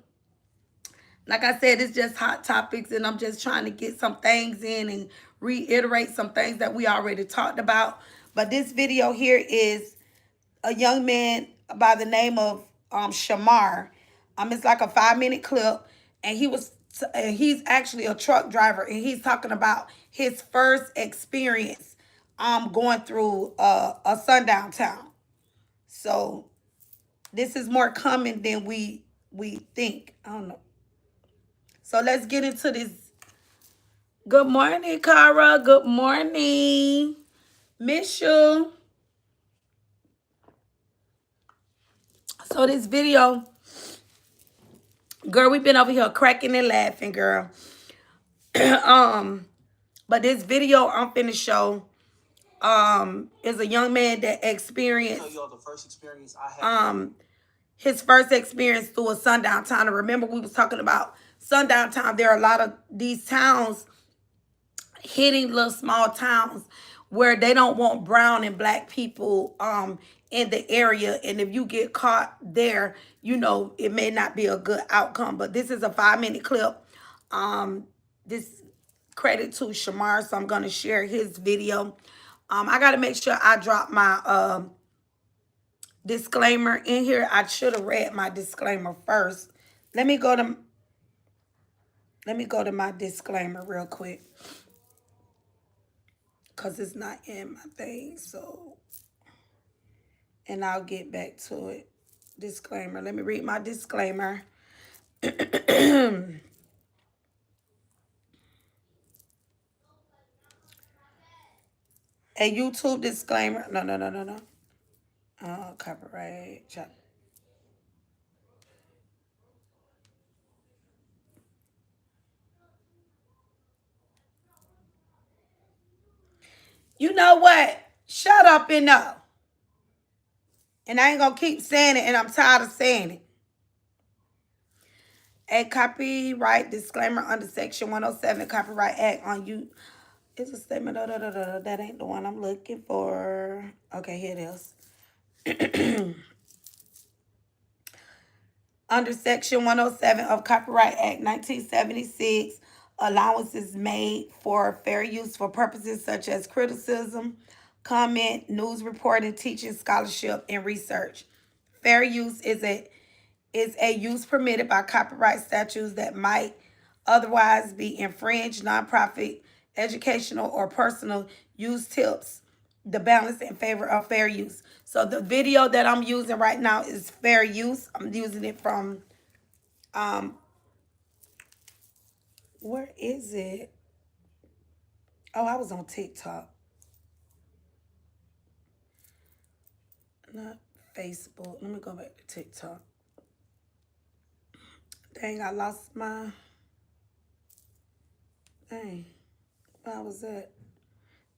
Like I said, it's just hot topics, and I'm just trying to get some things in and reiterate some things that we already talked about. But this video here is a young man by the name of Shamar. It's like a 5-minute clip, and he's actually a truck driver, and he's talking about his first experience going through a sundown town. So This is more common than we think. I don't know. So let's get into this. Good morning, Cara. Good morning. Miss you. So this video, girl, we've been over here cracking and laughing, girl. But this video I'm finna show is a young man that experienced his first experience through a sundown town. And remember, we was talking about sundown town. There are a lot of these towns hitting little small towns where they don't want brown and black people in the area. And if you get caught there, you know, it may not be a good outcome. But this is a 5-minute clip. This credit to Shamar, so I'm going to share his video. I got to make sure I drop my disclaimer in here. I should have read my disclaimer first. Let me go to my disclaimer real quick, because it's not in my thing. So, and I'll get back to it. Disclaimer. Let me read my disclaimer. A YouTube disclaimer. No. Copyright. You know what? Shut up and know. And I ain't going to keep saying it, and I'm tired of saying it. A copyright disclaimer under Section 107 Copyright Act on you. It's a statement. That ain't the one I'm looking for. Okay, here it is. Under Section 107 of Copyright Act 1976, allowances made for fair use for purposes such as criticism, comment, news reporting, teaching, scholarship, and research. Fair use is a use permitted by copyright statutes that might otherwise be infringed. Nonprofit, educational, or personal use tips the balance in favor of fair use. So the video that I'm using right now is fair use. I'm using it from, where is it? Oh, I was on TikTok. Not Facebook. Let me go back to TikTok. Dang, I lost my, dang, where was that?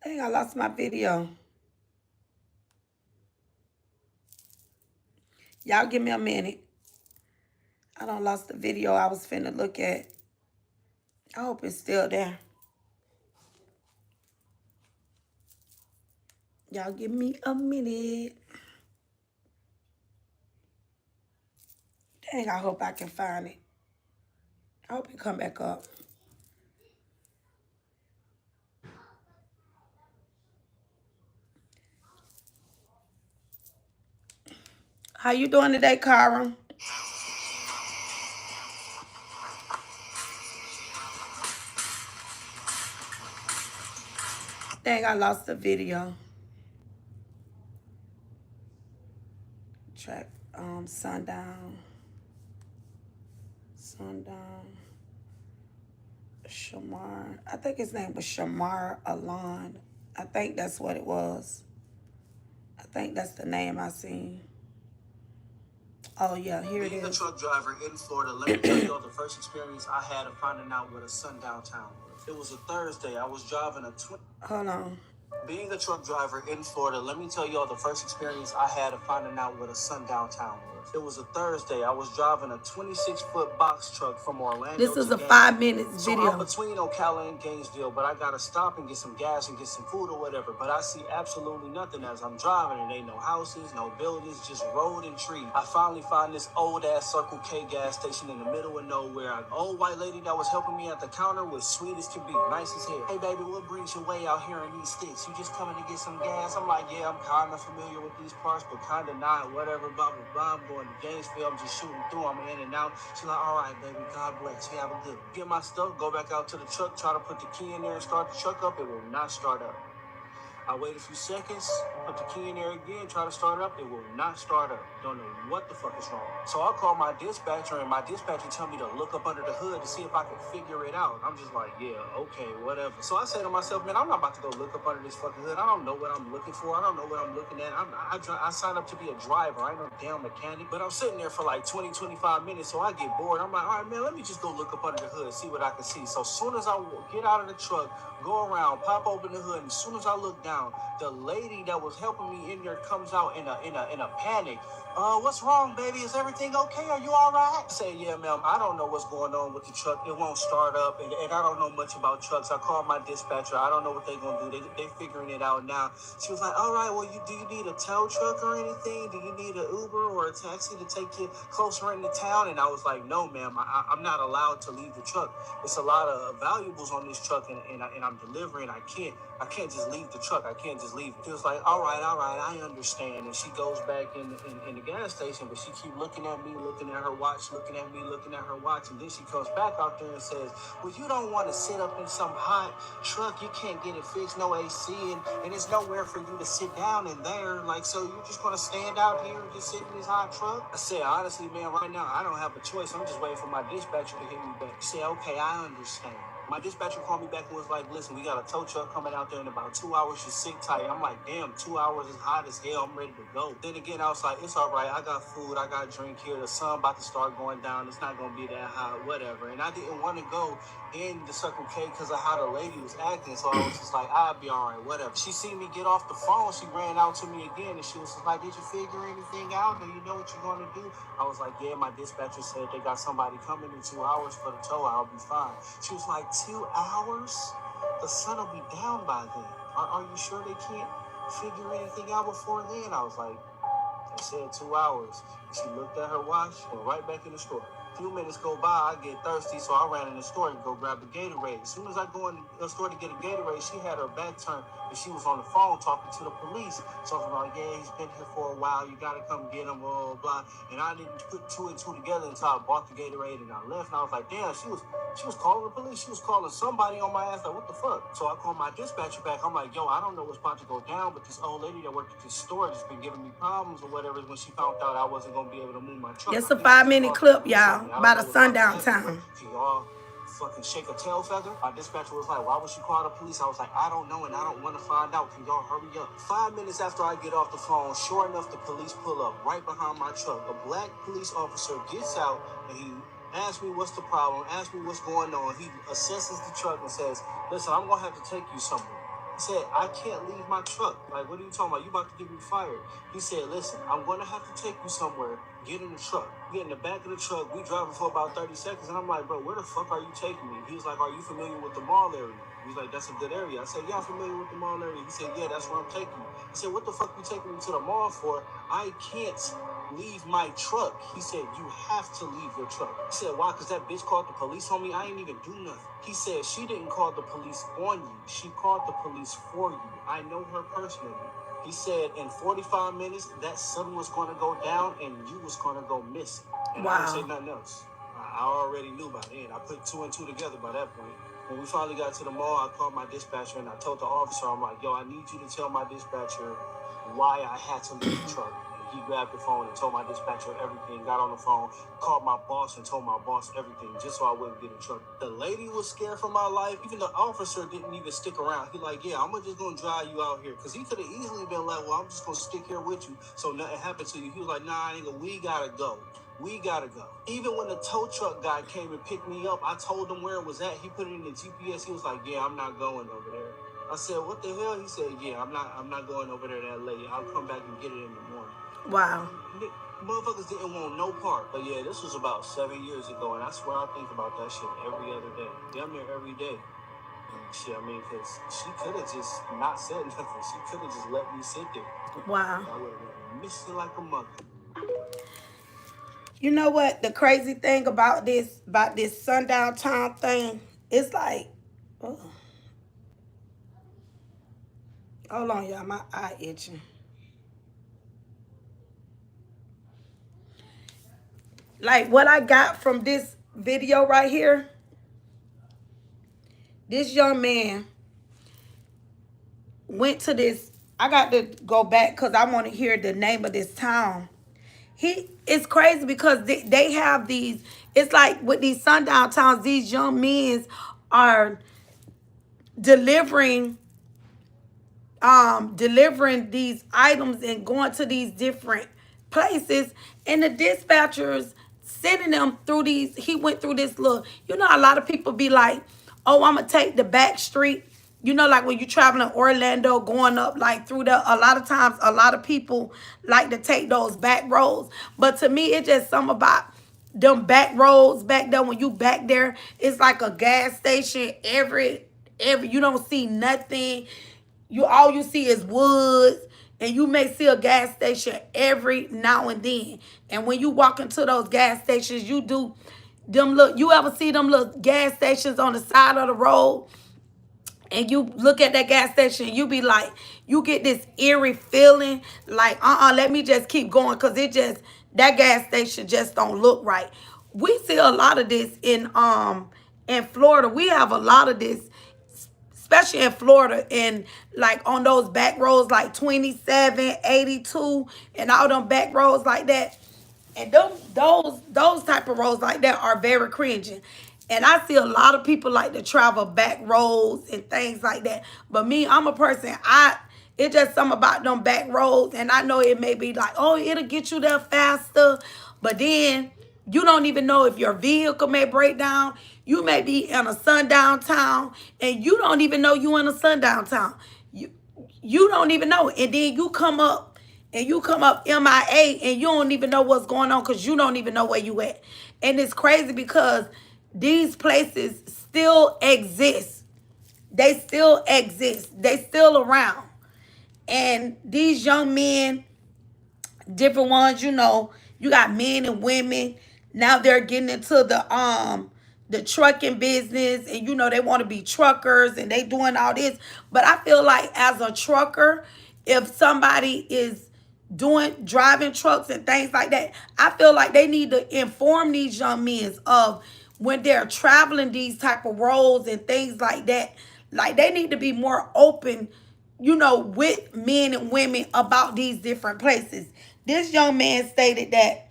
Dang, I lost my video. Y'all give me a minute. I done lost the video I was finna look at. I hope it's still there. Y'all give me a minute. Dang, I hope I can find it. I hope it come back up. How you doing today, Cara? Dang, I lost the video. Track, sundown. Shamar. I think his name was Shamar Alon. I think that's what it was. I think that's the name I seen. Oh, yeah, here it is. Being a truck driver in Florida, let me tell you all the first experience I had of finding out what a sundown town was. It was a Thursday. I was driving a Hold on. Being a truck driver in Florida, let me tell you all the first experience I had of finding out what a sundown town was. It was a Thursday. I was driving a 26-foot box truck from Orlando. This is a 5-minute video. So I'm between Ocala and Gainesville, but I gotta stop and get some gas and get some food or whatever. But I see absolutely nothing as I'm driving. It ain't no houses, no buildings, just road and trees. I finally find this old ass Circle K gas station in the middle of nowhere. An old white lady that was helping me at the counter was sweet as can be, nice as hell. Hey baby, what brings you way out here in these sticks? You just coming to get some gas? I'm like, yeah, I'm kind of familiar with these parts, but kind of not. Whatever, blah blah blah. I'm going to Gainesville. I'm just shooting through. I'm in and out. She's like, all right, baby, God bless. You have a good one. Get my stuff, go back out to the truck, try to put the key in there and start the truck up. It will not start up. I wait a few seconds, put the key in there again, try to start it up. It will not start up. Don't know what the fuck is wrong. So I call my dispatcher, and my dispatcher tell me to look up under the hood to see if I can figure it out. I'm just like, yeah, okay, whatever. So I say to myself, man, I'm not about to go look up under this fucking hood. I don't know what I'm looking for. I don't know what I'm looking at. I signed up to be a driver. I ain't no damn mechanic. But I'm sitting there for like 20, 25 minutes, so I get bored. I'm like, all right, man, let me just go look up under the hood, see what I can see. So as soon as I get out of the truck, go around, pop open the hood, and as soon as I look down, the lady that was helping me in there comes out in a panic. What's wrong, baby? Is everything okay? Are you all right? I say, yeah, ma'am, I don't know what's going on with the truck. It won't start up, and I don't know much about trucks. I called my dispatcher. I don't know what they're going to do. They figuring it out now. She was like, all right, well, do you need a tow truck or anything? Do you need an Uber or a taxi to take you closer into town? And I was like, no, ma'am, I'm not allowed to leave the truck. It's a lot of valuables on this truck, and I'm delivering. I can't just leave the truck. I can't just leave it. She was like, all right, I understand. And she goes back in the gas station, but she keep looking at me, looking at her watch, looking at me, looking at her watch. And then she comes back out there and says, well, you don't want to sit up in some hot truck. You can't get it fixed, no AC, and there's nowhere for you to sit down in there. Like, so you're just going to stand out here and just sit in this hot truck? I said, honestly, man, right now, I don't have a choice. I'm just waiting for my dispatcher to hit me back. She said, okay, I understand. My dispatcher called me back and was like, listen, we got a tow truck coming out there in about 2 hours. Just sit tight. I'm like, damn, 2 hours is hot as hell. I'm ready to go. Then again, I was like, it's all right. I got food. I got drink here. The sun about to start going down. It's not going to be that hot, whatever. And I didn't want to go in the Circle K because of how the lady was acting. So I was just like, I'll be all right, whatever. She seen me get off the phone. She ran out to me again. And she was just like, did you figure anything out? Do you know what you're going to do? I was like, yeah, my dispatcher said they got somebody coming in 2 hours for the tow. I'll be fine. She was like, 2 hours? The sun will be down by then. Are you sure they can't figure anything out before then? I was like, they said 2 hours. She looked at her watch, went right back in the store. A few minutes go by, I get thirsty, so I ran in the store and go grab a Gatorade. As soon as I go in the store to get a Gatorade, she had her back turned and she was on the phone talking to the police. So I was like, yeah, he's been here for a while. You gotta come get him, blah, blah, blah. And I didn't put two and two together until I bought the Gatorade and I left. And I was like, damn, she was calling the police. She was calling somebody on my ass. Like, what the fuck? So I called my dispatcher back. I'm like, yo, I don't know what's about to go down, but this old lady that worked at this store just been giving me problems or whatever. When she found out I wasn't gonna be able to move my truck, It's a 5-minute clip, y'all, about a sundown time. Can y'all fucking shake a tail feather? My dispatcher was like, why would you call the police? I was like, I don't know, and I don't want to find out. Can y'all hurry up? 5 minutes after I get off the phone, sure enough, the police pull up right behind my truck. A black police officer gets out and he asks me what's the problem, asks me what's going on. He assesses the truck and says, listen, I'm gonna have to take you somewhere. He said, I can't leave my truck. Like, what are you talking about? You about to get me fired. He said, listen, I'm going to have to take you somewhere. Get in the truck. Get in the back of the truck. We driving for about 30 seconds. And I'm like, bro, where the fuck are you taking me? He was like, are you familiar with the mall area? He was like, that's a good area. I said, yeah, I'm familiar with the mall area. He said, yeah, that's where I'm taking you. I said, what the fuck you taking me to the mall for? I can't leave my truck. He said, you have to leave your truck. He said, why? Because that bitch called the police on me. I ain't even do nothing. He said, she didn't call the police on you. She called the police for you. I know her personally. He said, in 45 minutes, that sun was going to go down and you was going to go missing. And I didn't say nothing else. I already knew by then. I put two and two together by that point. When we finally got to the mall, I called my dispatcher and I told the officer, I'm like, yo, I need you to tell my dispatcher why I had to leave the truck. And he grabbed the phone and told my dispatcher everything, got on the phone, called my boss and told my boss everything just so I wouldn't get in trouble. The lady was scared for my life. Even the officer didn't even stick around. He like, yeah, I'm just going to drive you out here. Because he could have easily been like, well, I'm just going to stick here with you so nothing happened to you. He was like, nah, nigga, we got to go. We gotta go. Even when the tow truck guy came and picked me up, I told him where it was at. He put it in the GPS. He was like, yeah, I'm not going over there. I said, what the hell? He said, yeah, I'm not going over there that late. I'll come back and get it in the morning. Wow. Motherfuckers didn't want no part. But yeah, this was about 7 years ago, and I swear I think about that shit every other day. Damn near every day. Shit, I mean, because she could have just not said nothing. She could have just let me sit there. Wow. I would have missed it like a mother. You know what? The crazy thing about this sundown time thing, it's like, oh. Hold on, y'all. My eye itching. Like, what I got from this video right here, this young man went to this. I got to go back because I want to hear the name of this town. It's crazy because they have these. It's like with these sundown towns, these young men are delivering delivering these items and going to these different places, and the dispatchers sending them through these. He went through this little, a lot of people be like, oh, I'm gonna take the back street, like when you traveling Orlando, going up like through the, a lot of times a lot of people like to take those back roads. But to me, it's just something about them back roads back there. When you back there, it's like a gas station. Every you don't see nothing. All you see is woods, and you may see a gas station every now and then. And when you walk into those gas stations, you do them look. You ever see them little gas stations on the side of the road? And you look at that gas station, you be like, you get this eerie feeling like, let me just keep going, because that gas station just don't look right. We see a lot of this in Florida. We have a lot of this, especially in Florida, and like on those back roads like 27, 82, and all them back roads like that. And those type of roads like that are very cringing. And I see a lot of people like to travel back roads and things like that. But me, I'm a person, it's just something about them back roads. And I know it may be like, oh, it'll get you there faster. But then you don't even know if your vehicle may break down. You may be in a sundown town, and you don't even know you in a sundown town. You don't even know. And then you come up MIA, and you don't even know what's going on because you don't even know where you at. And it's crazy because these places still exist. They still exist. They still around. And these young men, different ones, you got men and women. Now they're getting into the trucking business, and they want to be truckers, and they doing all this. But I feel like as a trucker, if somebody is driving trucks and things like that, I feel like they need to inform these young men of when they're traveling these type of roads and things like that. Like, they need to be more open, with men and women about these different places. This young man stated that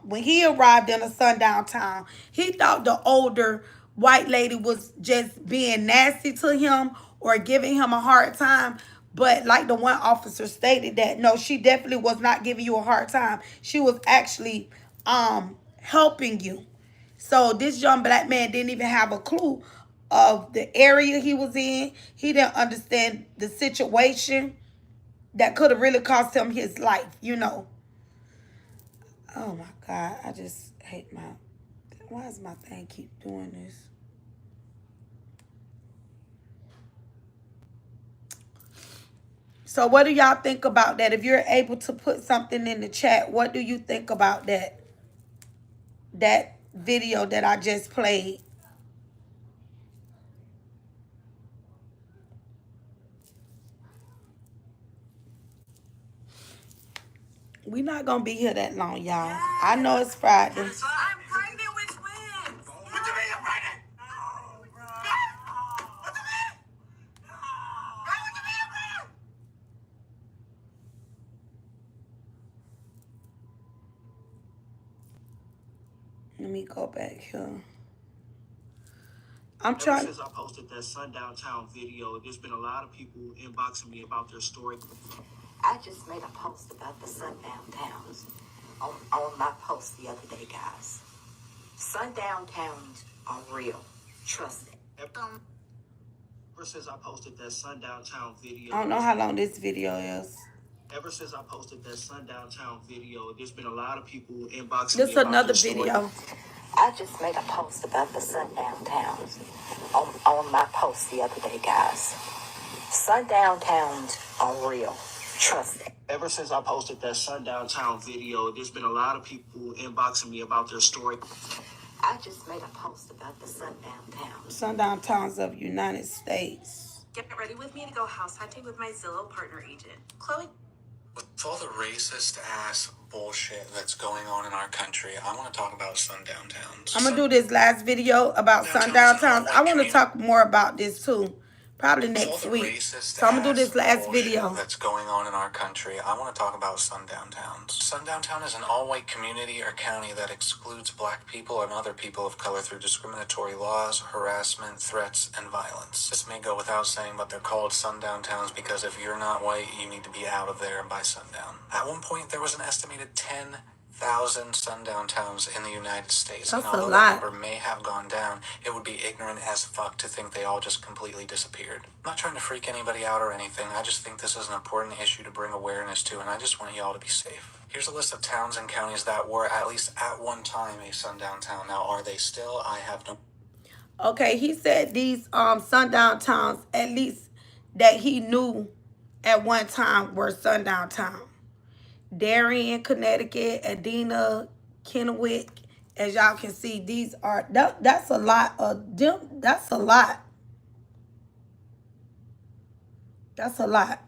when he arrived in a sundown town, he thought the older white lady was just being nasty to him or giving him a hard time. But like the one officer stated, that no, she definitely was not giving you a hard time. She was actually helping you. So this young black man didn't even have a clue of the area he was in. He didn't understand the situation that could have really cost him his life. Oh my God, I just hate why does my thing keep doing this? So what do y'all think about that? If you're able to put something in the chat, what do you think about that video that I just played? We're not going to be here that long, y'all. Yes. I know it's Friday. I'm pregnant with twins. What do you mean you're pregnant? No, bro. What do you mean? No. What do you mean you're pregnant? Let me go back here. I'm trying. Since I posted that sundown town video, there's been a lot of people inboxing me about their story. I just made a post about the sundown towns on my post the other day, guys. Sundown towns are real. Trust it. Ever since I posted that sundown town video, I don't know how long this video is. Ever since I posted that sundown town video, there's been a lot of people inboxing me. This about another their video. Story. I just made a post about the sundown towns on my post the other day, guys. Sundown towns are real. Trust it. Ever since I posted that sundown town video, there's been a lot of people inboxing me about their story. I just made a post about the sundown towns. Sundown towns of United States. Get ready with me to go house hunting with my Zillow partner agent, Chloe. With all the racist ass bullshit that's going on in our country, I want to talk about sundown towns. I'm going to do this last video about sundown towns. I want to talk more about this too. Probably With all next the week. racist So I'm gonna do ass this last bullshit video. that's going on in our country, I want to talk about sundown towns. Sundown town is an all-white community or county that excludes black people and other people of color through discriminatory laws, harassment, threats, and violence. This may go without saying, but they're called sundown towns because if you're not white, you need to be out of there by sundown. At one point, there was an estimated 10,000 sundown towns in the United States. That's And a although that lot. number may have gone down, it would be ignorant as fuck to think they all just completely disappeared. I'm not trying to freak anybody out or anything. I just think this is an important issue to bring awareness to, and I just want y'all to be safe. Here's a list of towns and counties that were, at least at one time, a sundown town. Now, are they still? I have no... Okay, he said these sundown towns, at least that he knew at one time, were sundown towns. Darien, Connecticut, Edina, Kennewick. As y'all can see, these are that's a lot of them. That's a lot. That's a lot.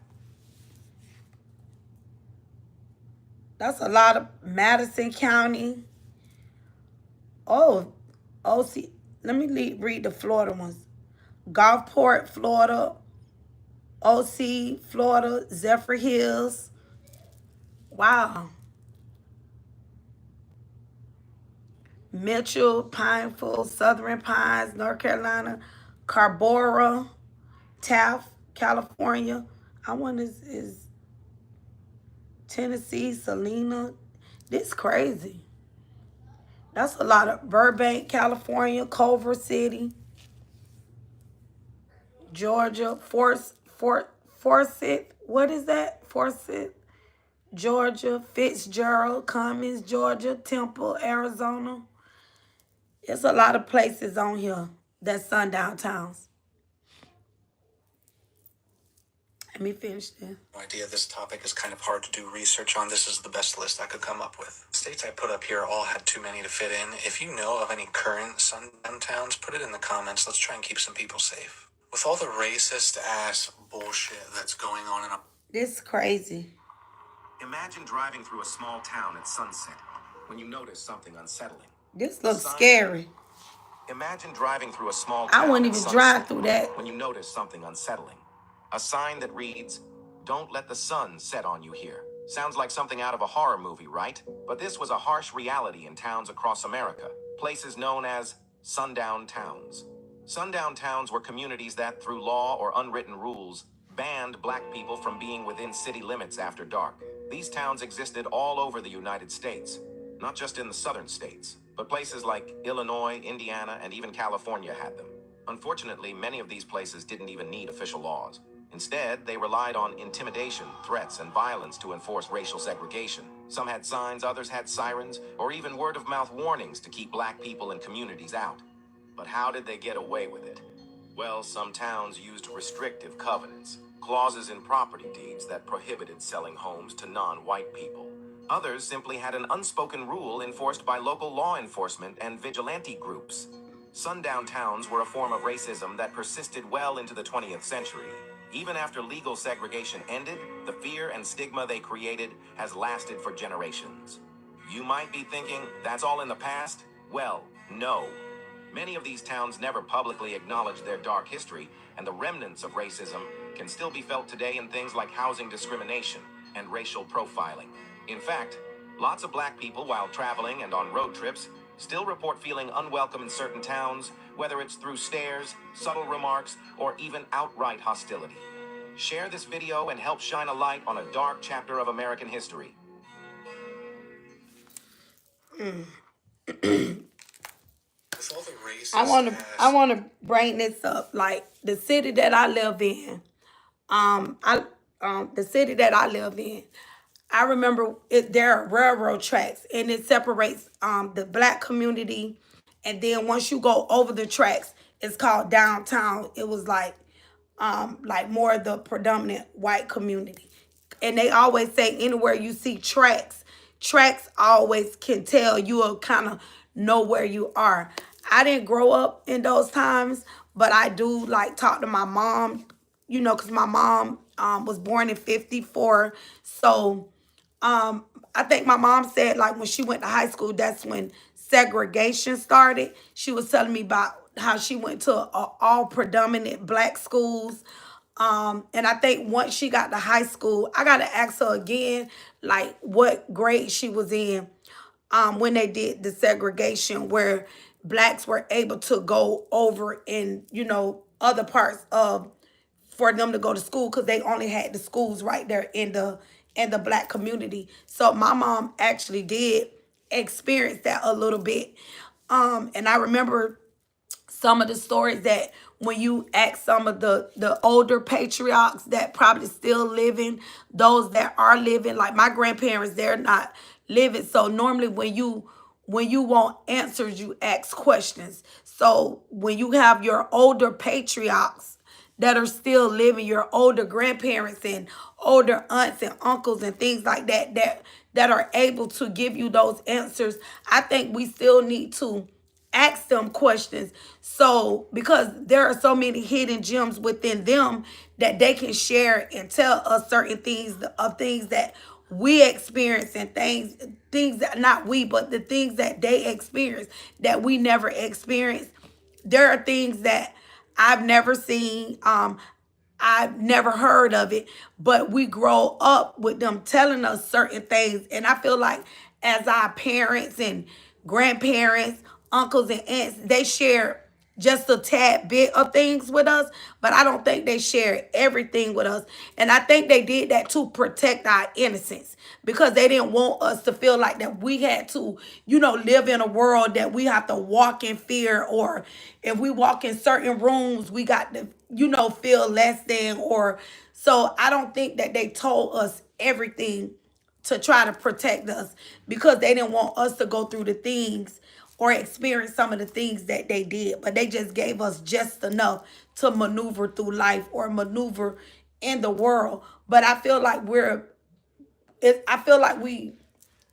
That's a lot of Madison County. Oh, see. Let me read the Florida ones. Gulfport, Florida. OC, Florida. Zephyr Hills. Wow. Mitchell, Pineville, Southern Pines, North Carolina. Carbora, Taft, California. I wonder is Tennessee, Salina. This crazy. That's a lot of Burbank, California, Culver City, Georgia, Forsyth. What is that? Forsyth, Georgia, Fitzgerald, Cummings, Georgia, Temple, Arizona. There's a lot of places on here that's sundown towns. Let me finish this. idea. This topic is kind of hard to do research on. This is the best list I could come up with. States I put up here all had too many to fit in. If you know of any current sundown towns, put it in the comments. Let's try and keep some people safe. With all the racist ass bullshit that's going on in our... This is crazy. Imagine driving through a small town at sunset when you notice something unsettling. This looks scary. Imagine driving through a small I town wouldn't at even sunset drive through that. when you notice something unsettling. A sign that reads, "Don't let the sun set on you here." Sounds like something out of a horror movie, right? But this was a harsh reality in towns across America, places known as sundown towns. Sundown towns were communities that, through law or unwritten rules, banned black people from being within city limits after dark. These towns existed all over the United States, not just in the southern states, but places like Illinois, Indiana, and even California had them. Unfortunately, many of these places didn't even need official laws. Instead, they relied on intimidation, threats, and violence to enforce racial segregation. Some had signs, others had sirens, or even word-of-mouth warnings to keep black people and communities out. But how did they get away with it? Well, some towns used restrictive covenants, clauses in property deeds that prohibited selling homes to non-white people. Others simply had an unspoken rule enforced by local law enforcement and vigilante groups. Sundown towns were a form of racism that persisted well into the 20th century. Even after legal segregation ended, the fear and stigma they created has lasted for generations. You might be thinking, that's all in the past? Well, no. Many of these towns never publicly acknowledged their dark history, and the remnants of racism can still be felt today in things like housing discrimination and racial profiling. In fact, lots of black people, while traveling and on road trips, still report feeling unwelcome in certain towns, whether it's through stares, subtle remarks, or even outright hostility. Share this video and help shine a light on a dark chapter of American history. With all the racist I wanna bring this up. Like the city that I live in, the city that I live in, I remember there are railroad tracks and it separates the black community, and then once you go over the tracks, it's called downtown. It was like more of the predominant white community. And they always say anywhere you see tracks always can tell you'll kind of know where you are. I didn't grow up in those times, but I do like talk to my mom, because my mom was born in 54. So I think my mom said like when she went to high school, that's when segregation started. She was telling me about how she went to all predominant black schools. And I think once she got to high school, I got to ask her again, like what grade she was in when they did the segregation where blacks were able to go over in, other parts of for them to go to school because they only had the schools right there in the black community. So my mom actually did experience that a little bit. And I remember some of the stories that when you ask some of the older patriarchs that probably still living, those that are living, like my grandparents, they're not living. So normally when you want answers, you ask questions. So when you have your older patriarchs that are still living, your older grandparents and older aunts and uncles and things like that are able to give you those answers, I think we still need to ask them questions. So because there are so many hidden gems within them that they can share and tell us certain things of things that we experience and things that not we, but the things that they experience that we never experienced. There are things that I've never seen. I've never heard of it, but we grow up with them telling us certain things. And I feel like as our parents and grandparents, uncles and aunts, they share just a tad bit of things with us, but I don't think they share everything with us. And I think they did that to protect our innocence because they didn't want us to feel like that we had to, live in a world that we have to walk in fear, or if we walk in certain rooms, we got to, feel less than, or so I don't think that they told us everything to try to protect us because they didn't want us to go through the things or experience some of the things that they did, but they just gave us just enough to maneuver through life or maneuver in the world. But I feel like we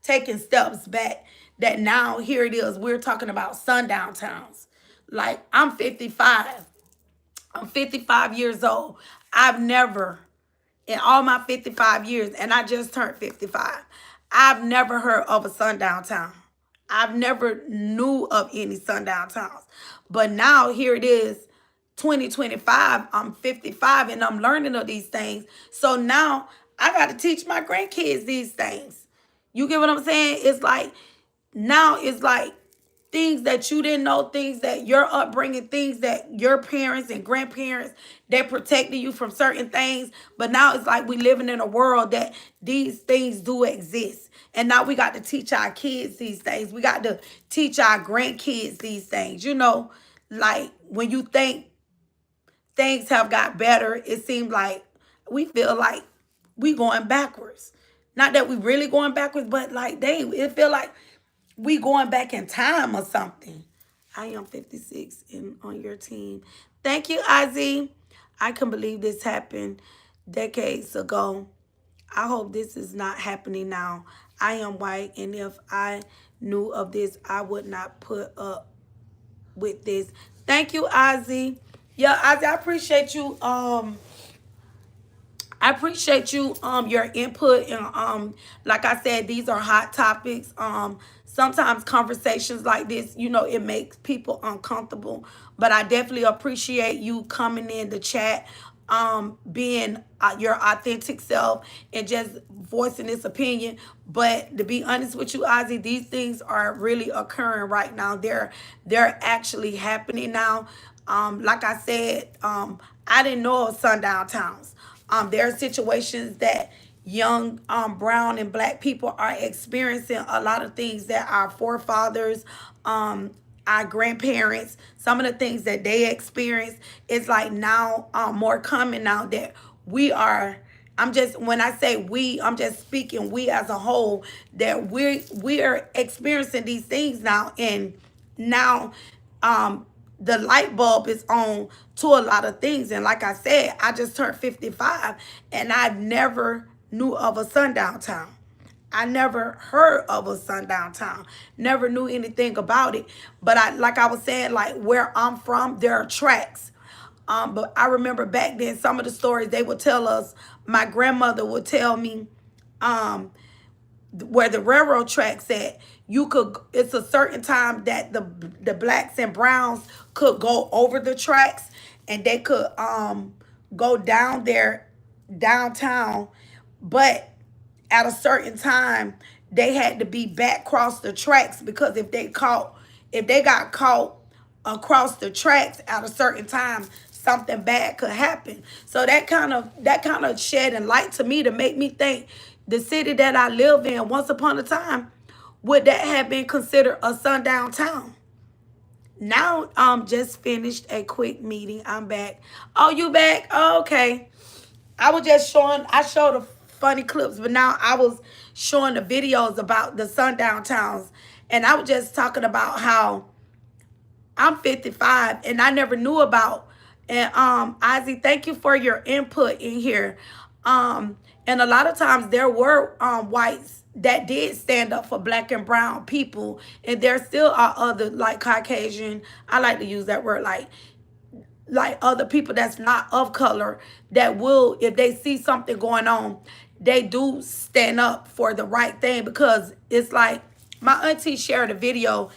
taking steps back, that now here it is, we're talking about sundown towns. Like I'm 55 years old. I've never, in all my 55 years, and I just turned 55, I've never heard of a sundown town. I've never knew of any sundown towns. But now here it is, 2025, I'm 55 and I'm learning of these things. So now I got to teach my grandkids these things. You get what I'm saying? It's like, now it's like things that you didn't know, things that your upbringing, things that your parents and grandparents, they protected you from certain things. But now it's like we living in a world that these things do exist. And now we got to teach our kids these things. We got to teach our grandkids these things. Like when you think things have got better, it seems like we feel like we going backwards. Not that we really going backwards, but like it feel like we going back in time or something. I am 56 and on your team. Thank you, Ozzy. I can believe this happened decades ago. I hope this is not happening now. I am white, and if I knew of this, I would not put up with this. Thank you, Ozzy. Yeah, Ozzy, I appreciate you your input, and like I said, these are hot topics. Sometimes conversations like this, it makes people uncomfortable, but I definitely appreciate you coming in the chat, being your authentic self and just voicing this opinion. But to be honest with you, Ozzy, these things are really occurring right now. They're actually happening now. Like I said, I didn't know of sundown towns. There are situations that young brown and black people are experiencing a lot of things that our forefathers, our grandparents, some of the things that they experienced. It's like now more common now that we are. When I say we, I'm just speaking we as a whole, that we are experiencing these things now, and now the light bulb is on to a lot of things. And like I said, I just turned 55 and I never knew of a sundown town. I never heard of a sundown town. Never knew anything about it. But like I was saying, like where I'm from, there are tracks. But I remember back then, some of the stories they would tell us, my grandmother would tell me, where the railroad tracks at, you could, it's a certain time that the blacks and browns could go over the tracks, and they could go down there downtown, but at a certain time they had to be back across the tracks, because if they got caught across the tracks at a certain time, something bad could happen. So that kind of shedding light to me, to make me think the city that I live in once upon a time, would that have been considered a sundown town? Now just finished a quick meeting. I'm back. Oh, you back? Oh, okay. I showed the funny clips, but now I was showing the videos about the sundown towns. And I was just talking about how I'm 55 and I never knew about. And Ozzy, thank you for your input in here. And a lot of times there were whites that did stand up for black and brown people, and there still are other, like Caucasian. I like to use that word, like other people that's not of color, that will, if they see something going on, they do stand up for the right thing. Because it's like, my auntie shared a video.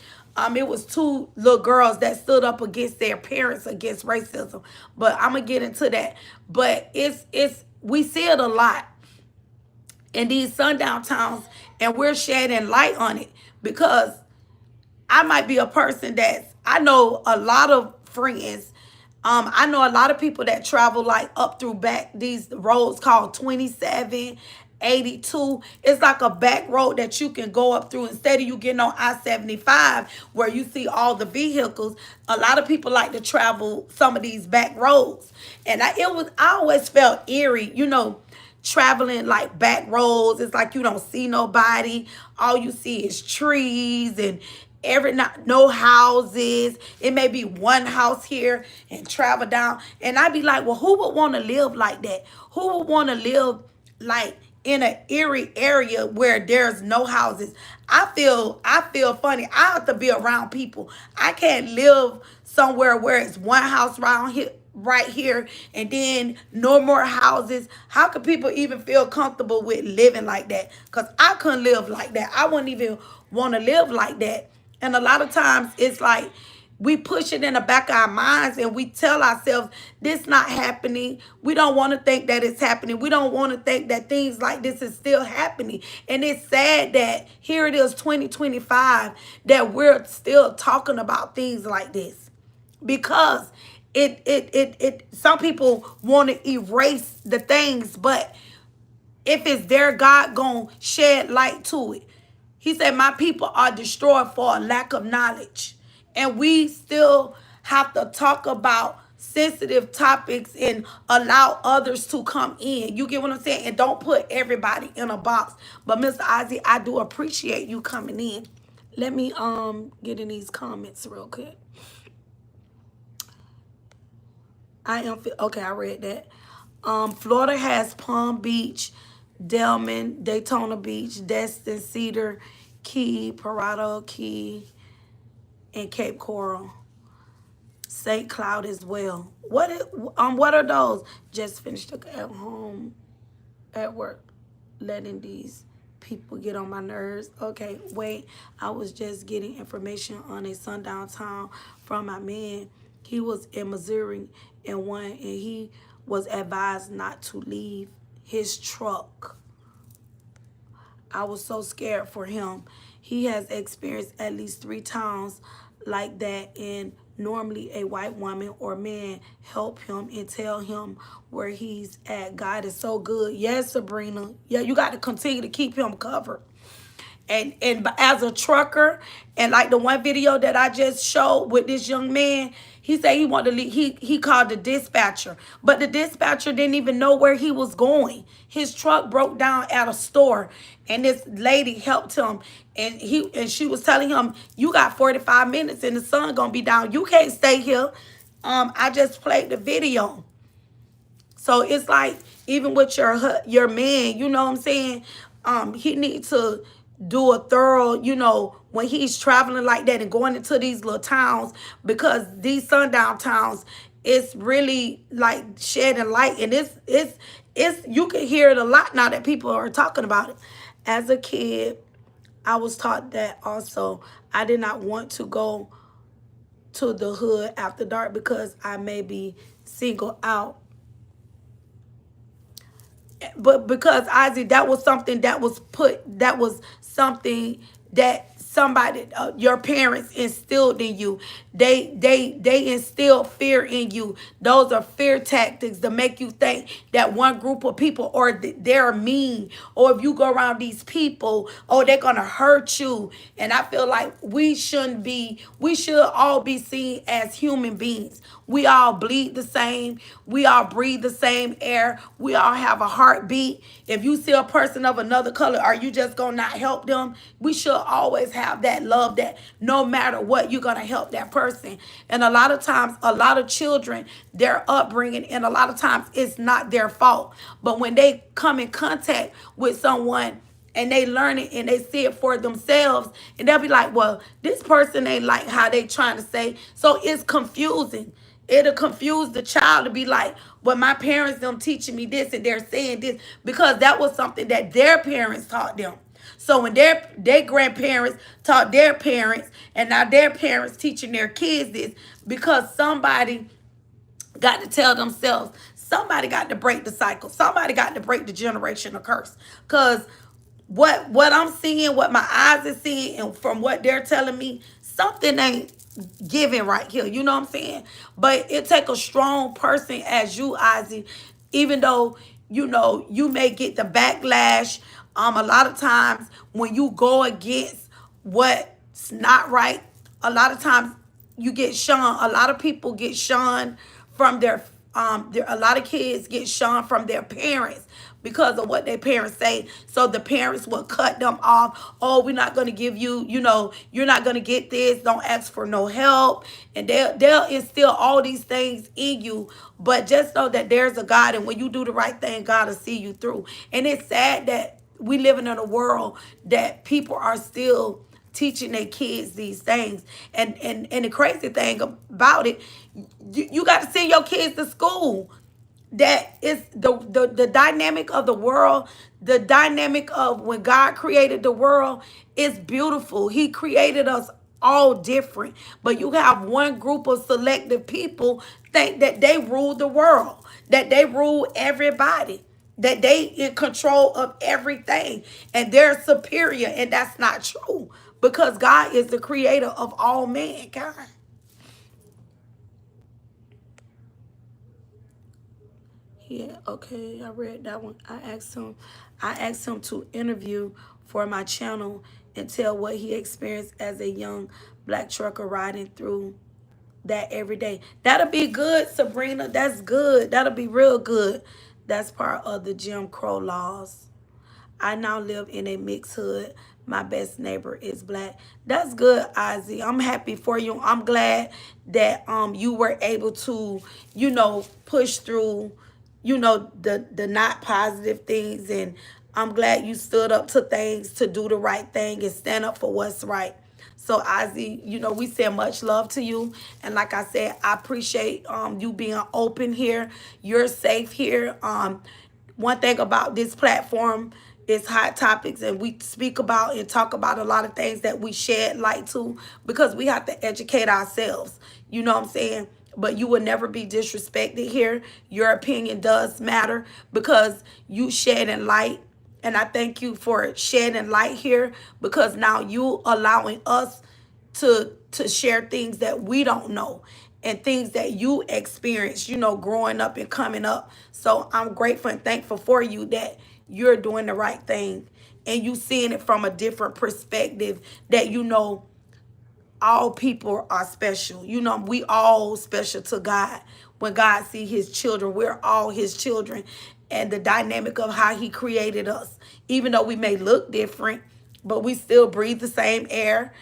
It was two little girls that stood up against their parents against racism, but I'm gonna get into that. But it's we see it a lot in these sundown towns, and we're shedding light on it, because I might be a person I know a lot of friends. I know a lot of people that travel like up through back these roads called 27, 82. It's like a back road that you can go up through instead of you getting on I-75 where you see all the vehicles. A lot of people like to travel some of these back roads. And I always felt eerie, traveling like back roads. It's like you don't see nobody. All you see is trees and no houses. It may be one house here and travel down. And I'd be like, well, who would want to live like that? Who would want to live like in an eerie area where there's no houses? I feel funny. I have to be around people. I can't live somewhere where it's one house right here, and then no more houses. How could people even feel comfortable with living like that? Because I couldn't live like that. I wouldn't even want to live like that. And a lot of times it's like we push it in the back of our minds and we tell ourselves this not happening. We don't want to think that it's happening. We don't want to think that things like this is still happening. And it's sad that here it is 2025 that we're still talking about things like this, because some people want to erase the things, but if it's there, God gonna shed light to it. He said, my people are destroyed for a lack of knowledge. And we still have to talk about sensitive topics and allow others to come in. You get what I'm saying? And don't put everybody in a box. But Mr. Ozzy, I do appreciate you coming in. Let me get in these comments real quick. Okay, I read that. Florida has Palm Beach, Delman, Daytona Beach, Destin, Cedar Key, Parado Key, and Cape Coral. St. Cloud as well. What are those? Just finished at home, at work, letting these people get on my nerves. Okay, wait. I was just getting information on a sundown town from my man. He was in Missouri and he was advised not to leave his truck. I was so scared for him. He has experienced at least 3 towns like that, and normally a white woman or man help him and tell him where he's at. God is so good. Yes, Sabrina. Yeah, you got to continue to keep him covered. And as a trucker, and like the one video that I just showed with this young man, he said he wanted to leave. He called the dispatcher, but the dispatcher didn't even know where he was going. His truck broke down at a store, and this lady helped him, and she was telling him, you got 45 minutes and the sun gonna be down. You can't stay here. I just played the video. So it's like, even with your man, you know what I'm saying? He needs to do a thorough, when he's traveling like that and going into these little towns, because these sundown towns, it's really like shedding light, and it's you can hear it a lot now that people are talking about it. As a kid, I was taught that also. I did not want to go to the hood after dark because I may be singled out. But because Ozzy, that was something that was that was something that somebody, your parents instilled in you. They instilled fear in you. Those are fear tactics to make you think that one group of people, or they're mean, or if you go around these people, oh, they're gonna hurt you. And I feel like we shouldn't be. We should all be seen as human beings. We all bleed the same. We all breathe the same air. We all have a heartbeat. If you see a person of another color, are you just going to not help them? We should always have that love that no matter what, you're going to help that person. And a lot of times, a lot of children, their upbringing, and a lot of times it's not their fault. But when they come in contact with someone and they learn it and they see it for themselves, and they'll be like, well, this person ain't like how they trying to say. So it's confusing. It'll confuse the child to be like, well, my parents them teaching me this and they're saying this, because that was something that their parents taught them. So when their grandparents taught their parents, and now their parents teaching their kids this, because somebody got to tell themselves, somebody got to break the cycle. Somebody got to break the generational curse. Because what I'm seeing, what my eyes are seeing, and from what they're telling me, something ain't giving right here. You know what I'm saying? But it take a strong person as you, Ozzy, even though, you may get the backlash. A lot of times when you go against what's not right, a lot of times you get shunned. A lot of people get shunned from a lot of kids get shunned from their parents because of what their parents say. So the parents will cut them off. Oh, we're not going to give you, you're not going to get this. Don't ask for no help. And they'll instill all these things in you. But just know that there's a God, and when you do the right thing, God will see you through. And it's sad that we living in a world that people are still teaching their kids these things. And the crazy thing about it, you got to send your kids to school. That is the dynamic of the world. The dynamic of when God created the world is beautiful. He created us all different, but you have one group of selective people think that they rule the world, that they rule everybody, that they in control of everything, and they're superior. And that's not true, because God is the creator of all mankind. Yeah, okay, I read that one. I asked him to interview for my channel and tell what he experienced as a young black trucker riding through that every day. That'll be good, Sabrina. That's good. That'll be real good. That's part of the Jim Crow laws. I now live in a mixed hood. My best neighbor is black. That's good, Ozzy. I'm happy for you. I'm glad that you were able to, push through, the not positive things. And I'm glad you stood up to things to do the right thing and stand up for what's right. So Ozzy, we send much love to you. And like I said, I appreciate you being open here. You're safe here. One thing about this platform is hot topics, and we speak about and talk about a lot of things that we shed light to, because we have to educate ourselves. You know what I'm saying? But you will never be disrespected here. Your opinion does matter, because you shedding light. And I thank you for shedding light here, because now you allowing us to share things that we don't know, and things that you experience, growing up and coming up. So I'm grateful and thankful for you that you're doing the right thing, and you seeing it from a different perspective, that all people are special. We all special to God. When God see his children, we're all his children. And the dynamic of how he created us, even though we may look different, but we still breathe the same air.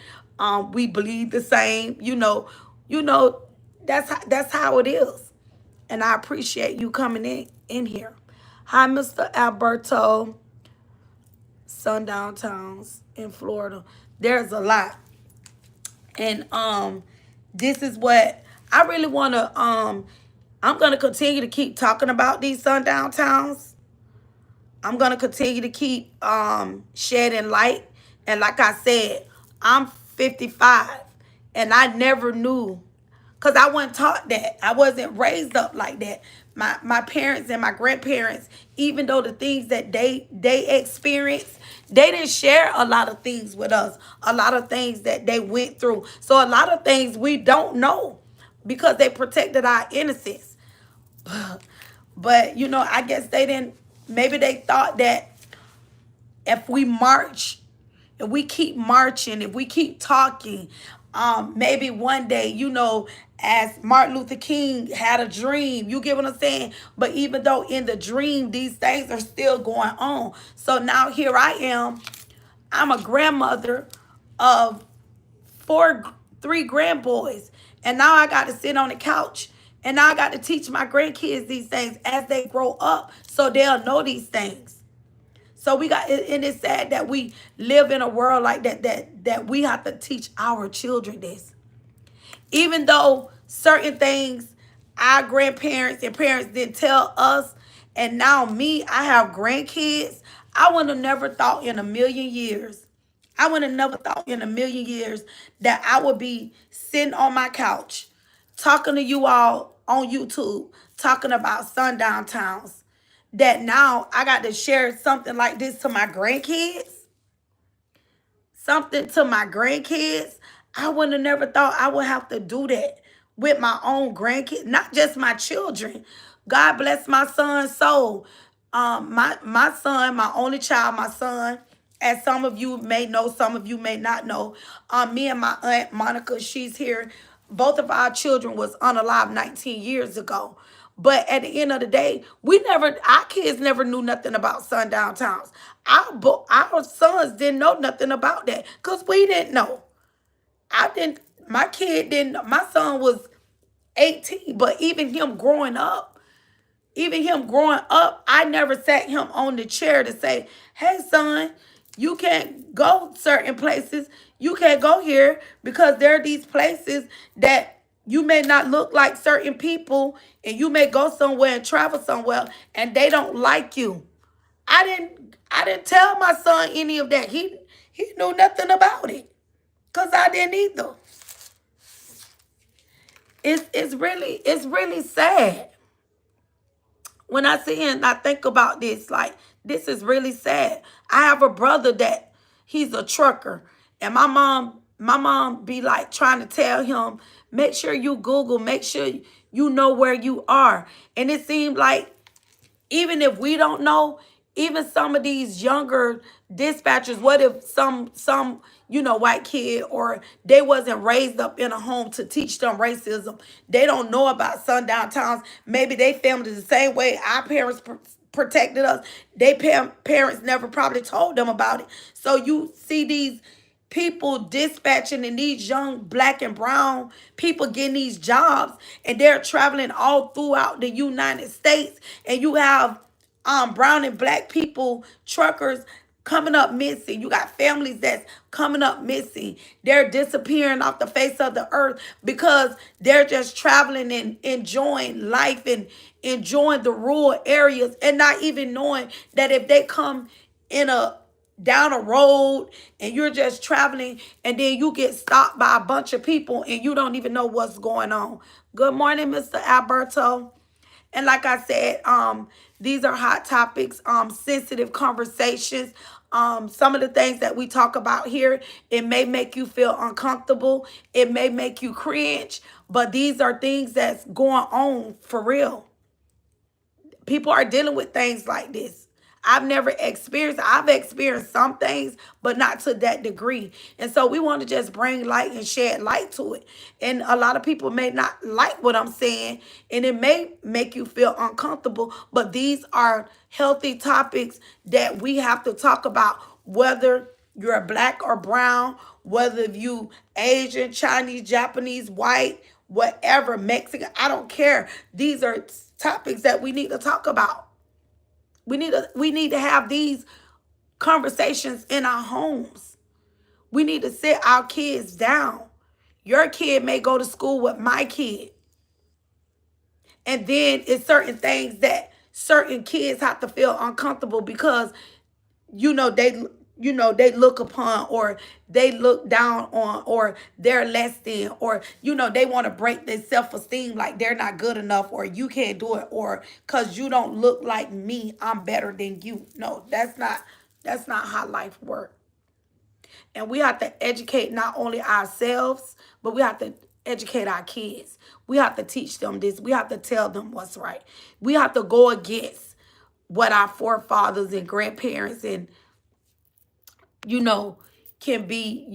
We bleed the same. That's how it is. And I appreciate you coming in here. Hi, Mr. Alberto. Sundown towns in Florida. There's a lot. And this is what I really want to I'm going to continue to keep talking about these sundown towns. I'm going to continue to keep shedding light. And like I said, I'm 55 and I never knew, because I wasn't taught that. I wasn't raised up like that. My parents and my grandparents, even though the things that they experienced, they didn't share a lot of things with us, a lot of things that they went through. So a lot of things we don't know because they protected our innocence. But, I guess they didn't, maybe they thought that if we march, if we keep marching, if we keep talking, maybe one day, as Martin Luther King had a dream, you get what I'm saying? But even though in the dream, these things are still going on. So now here I am. I'm a grandmother of three grandboys. And now I got to sit on the couch and now I got to teach my grandkids these things as they grow up so they'll know these things. So we got, and it's sad that we live in a world like that we have to teach our children this. Even though certain things our grandparents and parents didn't tell us, and now me, I have grandkids, I would have never thought in a million years. I would have never thought in a million years that I would be sitting on my couch talking to you all on YouTube, talking about sundown towns. That now I got to share something like this to my grandkids. Something to my grandkids. I would have never thought I would have to do that with my own grandkids, not just my children. God bless my son's soul. My son, my only child, my son, as some of you may know, some of you may not know. Me and my aunt Monica, she's here. Both of our children was unalive 19 years ago. But at the end of the day, our kids never knew nothing about sundown towns. Our sons didn't know nothing about that because we didn't know. My kid didn't know. My son was 18, but even him growing up, I never sat him on the chair to say, hey, son, you can't go certain places. You can't go here because there are these places that you may not look like certain people and you may go somewhere and travel somewhere and they don't like you. I didn't tell my son any of that. He knew nothing about it because I didn't either. It's really sad. When I sit here and I think about this, like, this is really sad. I have a brother that he's a trucker. And my mom be like trying to tell him, make sure you Google, make sure you know where you are. And it seemed like even if we don't know, even some of these younger dispatchers, what if some white kid, or they wasn't raised up in a home to teach them racism. They don't know about sundown towns. Maybe they family the same way our parents protected us. They parents never probably told them about it. So you see these people dispatching and these young black and brown people getting these jobs and they're traveling all throughout the United States, and you have brown and black people, truckers, coming up missing. You got families that's coming up missing. They're disappearing off the face of the earth because they're just traveling and enjoying life and enjoying the rural areas and not even knowing that if they come down a road and you're just traveling and then you get stopped by a bunch of people and you don't even know what's going on. Good morning, Mr. Alberto. And like I said, these are hot topics, sensitive conversations. Some of the things that we talk about here, it may make you feel uncomfortable. It may make you cringe, but these are things that's going on for real. People are dealing with things like this. I've experienced some things, but not to that degree. And so we want to just bring light and shed light to it. And a lot of people may not like what I'm saying, and it may make you feel uncomfortable, but these are healthy topics that we have to talk about, whether you're black or brown, whether you Asian, Chinese, Japanese, white, whatever, Mexican, I don't care. These are topics that we need to talk about. We need to have these conversations in our homes. We need to sit our kids down. Your kid may go to school with my kid. And then it's certain things that certain kids have to feel uncomfortable because they look upon, or they look down on, or they're less than, or they want to break their self-esteem, like they're not good enough, or you can't do it, or because you don't look like me, I'm better than you. No, that's not how life works. And we have to educate not only ourselves, but we have to educate our kids. We have to teach them this. We have to tell them what's right. We have to go against what our forefathers and grandparents and can be,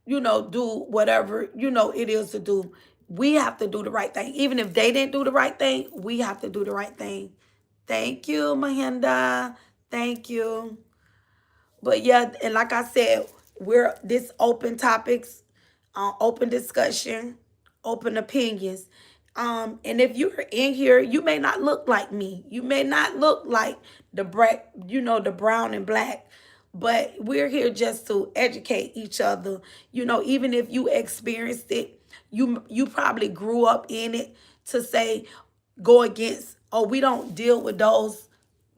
do whatever, it is to do. We have to do the right thing. Even if they didn't do the right thing, we have to do the right thing. Thank you, Mahinda. Thank you. But yeah, and like I said, we're this open topics, open discussion, open opinions. And if you're in here, you may not look like me. You may not look like the black, the brown and black. But we're here just to educate each other. Even if you experienced it, you probably grew up in it, to say, go against, oh, we don't deal with those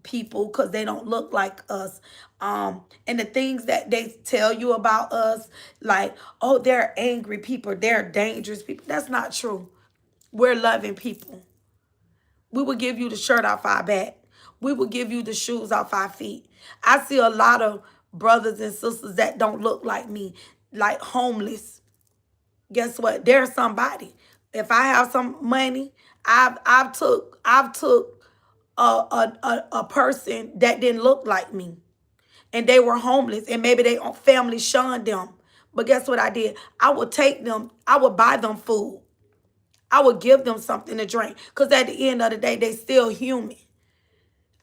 people because they don't look like us. And the things that they tell you about us, like, oh, they're angry people, they're dangerous people. That's not true. We're loving people. We will give you the shirt off our back. We will give you the shoes off our feet. I see a lot of brothers and sisters that don't look like me, like homeless. Guess what? They're somebody. If I have some money, I've took a person that didn't look like me, and they were homeless, and maybe their family shunned them. But guess what I did? I would take them, I would buy them food. I would give them something to drink. Because at the end of the day, they still human.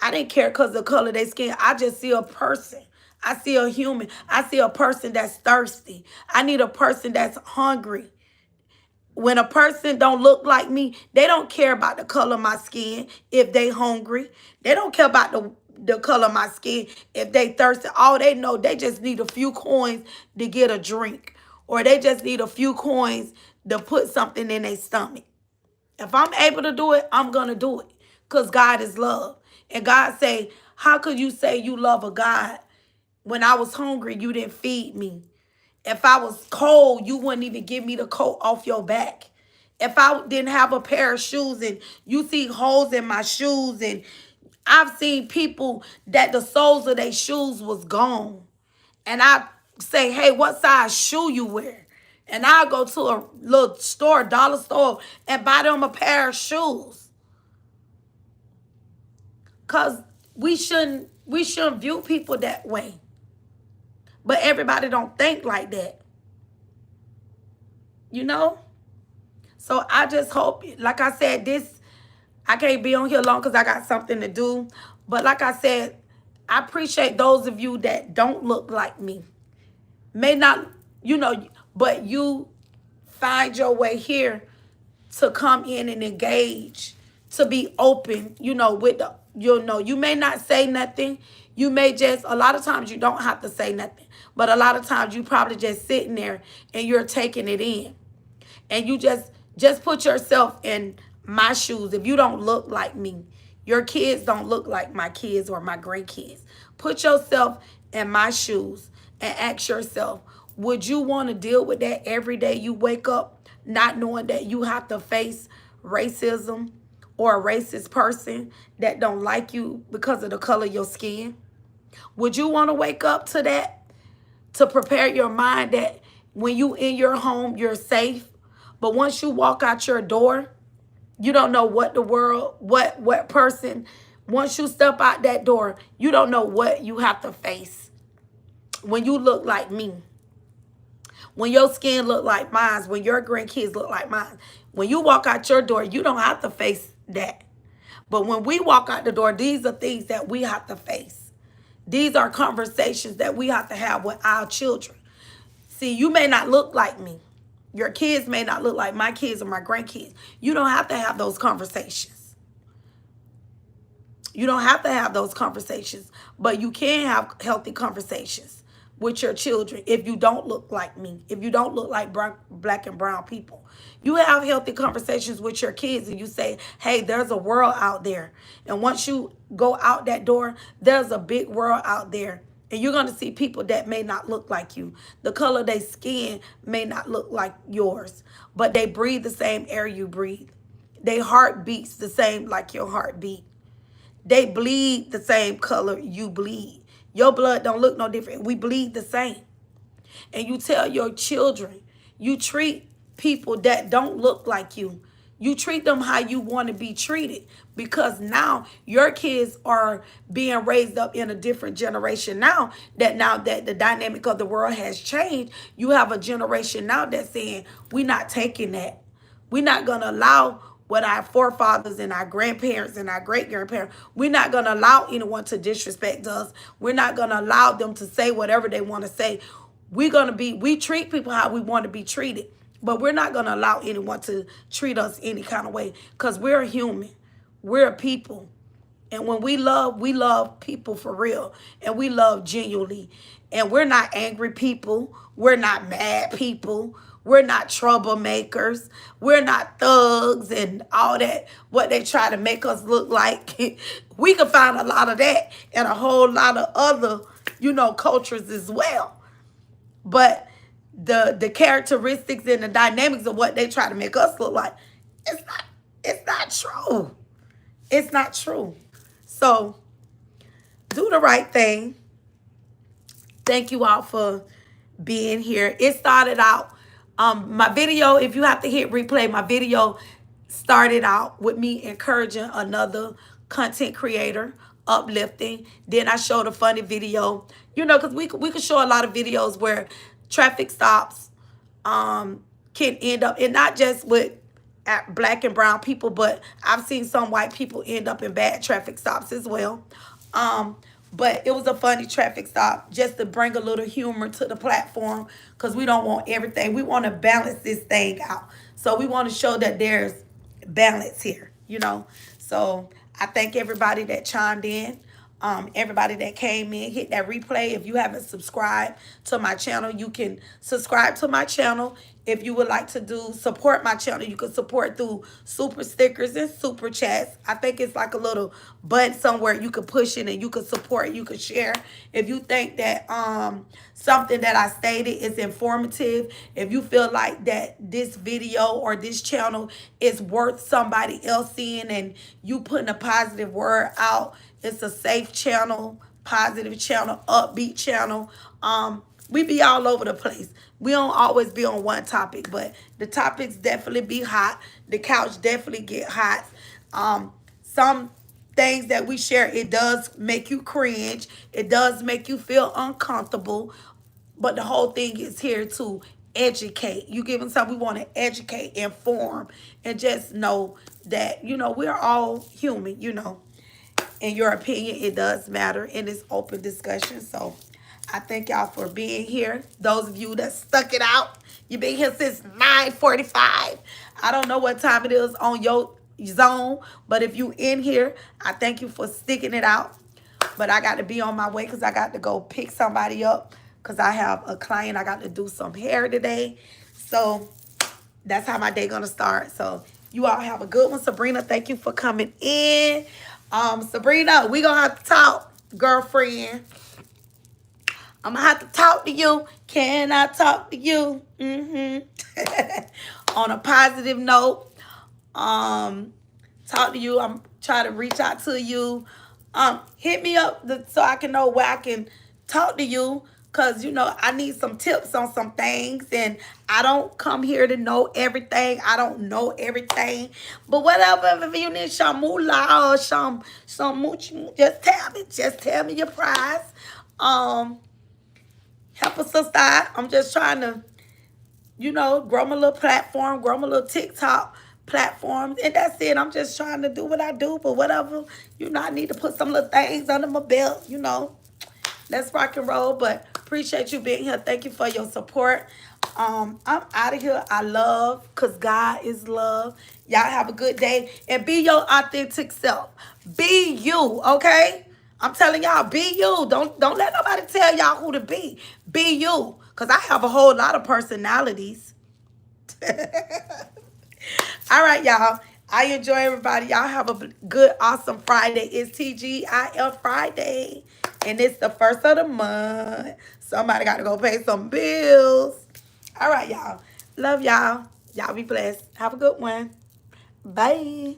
I didn't care because of the color of their skin. I just see a person. I see a human. I see a person that's thirsty. I need a person that's hungry. When a person don't look like me, they don't care about the color of my skin if they hungry. They don't care about the color of my skin if they thirsty. All they know, they just need a few coins to get a drink. Or they just need a few coins to put something in their stomach. If I'm able to do it, I'm going to do it. Because God is love. And God say, how could you say you love a God when I was hungry, you didn't feed me? If I was cold, you wouldn't even give me the coat off your back. If I didn't have a pair of shoes and you see holes in my shoes, and I've seen people that the soles of their shoes was gone. And I say, hey, what size shoe you wear? And I'll go to a little store, dollar store, and buy them a pair of shoes. Because we shouldn't view people that way. But everybody don't think like that. So I just hope, like I said, I can't be on here long because I got something to do. But like I said, I appreciate those of you that don't look like me. May not, but you find your way here to come in and engage, to be open, with the, you may not say nothing. You may just, a lot of times you don't have to say nothing. But a lot of times you probably just sitting there and you're taking it in. And you just put yourself in my shoes. If you don't look like me, your kids don't look like my kids or my grandkids. Put yourself in my shoes and ask yourself, would you want to deal with that every day you wake up, not knowing that you have to face racism or a racist person that don't like you because of the color of your skin? Would you want to wake up to that? To prepare your mind that when you in your home, you're safe. But once you walk out your door, you don't know what the world, what person, once you step out that door, you don't know what you have to face. When you look like me, when your skin look like mine, when your grandkids look like mine, when you walk out your door, you don't have to face that. But when we walk out the door, these are things that we have to face. These are conversations that we have to have with our children. See, you may not look like me. Your kids may not look like my kids or my grandkids. You don't have to have those conversations. You don't have to have those conversations. But you can have healthy conversations with your children if you don't look like me. If you don't look like black and brown people. You have healthy conversations with your kids and you say, hey, there's a world out there. And once you go out that door, there's a big world out there. And you're going to see people that may not look like you. The color of their skin may not look like yours, but they breathe the same air you breathe. Their heart beats the same like your heartbeat. They bleed the same color you bleed. Your blood don't look no different. We bleed the same. And you tell your children, you treat people that don't look like you. You treat them how you want to be treated, because now your kids are being raised up in a different generation. Now that the dynamic of the world has changed, you have a generation now that's saying, we're not taking that. We're not going to allow what our forefathers and our grandparents and our great-grandparents, we're not going to allow anyone to disrespect us. We're not going to allow them to say whatever they want to say. We treat people how we want to be treated, but we're not going to allow anyone to treat us any kind of way, because we're human. We're people. And when we love people for real, and we love genuinely. And we're not angry people. We're not mad people. We're not troublemakers. We're not thugs and all that, what they try to make us look like. We can find a lot of that in a whole lot of other, cultures as well. But the characteristics and the dynamics of what they try to make us look like, it's not true. It's not true. So do the right thing. Thank you all for being here. It started out, my video, if you have to hit replay, my video started out with me encouraging another content creator, uplifting. Then I showed a funny video, because we could show a lot of videos where traffic stops can end up, and not just with black and brown people, but I've seen some white people end up in bad traffic stops as well. But it was a funny traffic stop, just to bring a little humor to the platform, because we don't want everything. We want to balance this thing out. So we want to show that there's balance here, So I thank everybody that chimed in. Everybody that came in, hit that replay. If you haven't subscribed to my channel, you can subscribe to my channel. If you would like to support my channel, you can support through super stickers and super chats. I think it's like a little button somewhere you can push it and you can support, you can share. If you think that something that I stated is informative, if you feel like that this video or this channel is worth somebody else seeing and you putting a positive word out, it's a safe channel, positive channel, upbeat channel. We be all over the place. We don't always be on one topic, but the topics definitely be hot. The couch definitely get hot. Some things that we share, it does make you cringe. It does make you feel uncomfortable. But the whole thing is here to educate. You giving something, we want to educate, inform, and just know that, we're all human, In your opinion, it does matter, and it's open discussion. So I thank y'all for being here. Those of you that stuck it out, you've been here since 9:45. I don't know what time it is on your zone, but if you in here, I thank you for sticking it out. But I got to be on my way because I got to go pick somebody up because I have a client. I got to do some hair today. So that's how my day going to start. So you all have a good one. Sabrina, thank you for coming in. Sabrina, we going to have to talk, girlfriend. I'm going to have to talk to you. Can I talk to you? On a positive note, talk to you. I'm trying to reach out to you. Hit me up so I can know where I can talk to you. Because, I need some tips on some things. And I don't come here to know everything. I don't know everything. But whatever, if you need some moolah or some mooch, just tell me your price. Help a sister out. I'm just trying to, grow my little platform, grow my little TikTok platform. And that's it. I'm just trying to do what I do. But whatever, I need to put some little things under my belt, Let's rock and roll. But appreciate you being here. Thank you for your support. I'm out of here. I love, because God is love. Y'all have a good day. And be your authentic self. Be you, okay? I'm telling y'all, be you. Don't let nobody tell y'all who to be. Be you. Because I have a whole lot of personalities. All right, y'all. I enjoy everybody. Y'all have a good, awesome Friday. It's TGIF Friday. And it's the first of the month. Somebody got to go pay some bills. All right, y'all. Love y'all. Y'all be blessed. Have a good one. Bye.